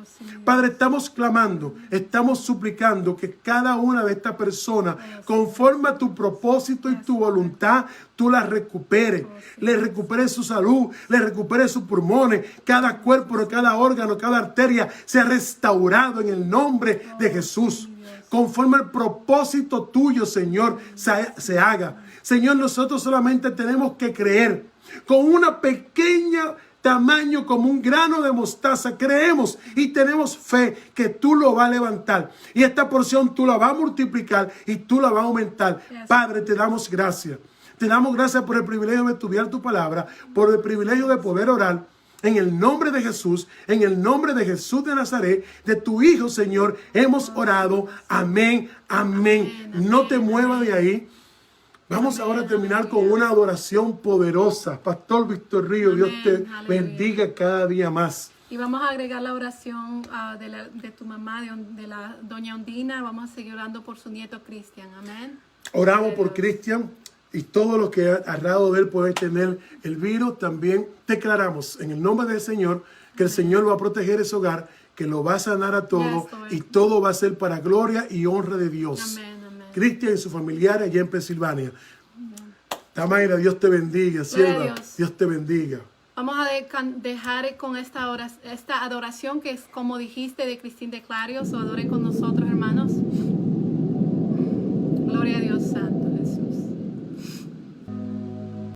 Padre, estamos clamando, estamos suplicando que cada una de estas personas, conforme a tu propósito y tu voluntad, tú la recuperes, le recuperes su salud, le recuperes sus pulmones, cada cuerpo, cada órgano, cada arteria sea restaurado en el nombre de Jesús. Conforme al propósito tuyo, Señor, se haga. Señor, nosotros solamente tenemos que creer. Con una pequeña tamaño como un grano de mostaza, creemos y tenemos fe que tú lo vas a levantar. Y esta porción tú la vas a multiplicar y tú la vas a aumentar. Padre, te damos gracias. Te damos gracias por el privilegio de estudiar tu palabra, por el privilegio de poder orar. En el nombre de Jesús, en el nombre de Jesús de Nazaret, de tu Hijo, Señor, hemos orado. Amén, amén. No te muevas de ahí. Vamos ahora a terminar con una adoración poderosa. Pastor Víctor Río, Dios te bendiga cada día más. Y vamos a agregar la oración de tu mamá, de la doña Ondina. Vamos a seguir orando por su nieto Cristian. Amén. Oramos por Cristian. Y todo lo que al lado de él puede tener el virus, también declaramos en el nombre del Señor que el Señor va a proteger ese hogar, que lo va a sanar a todo y todo va a ser para gloria y honra de Dios. Amén, amén. Cristian y su familiar allá en Pensilvania. Tamaira, Dios te bendiga, sierva. Dios te bendiga. Vamos a dejar con esta adoración que es como dijiste de Cristín de Clarios. O adoren con nosotros, hermanos. Gloria a Dios Santo, Jesús.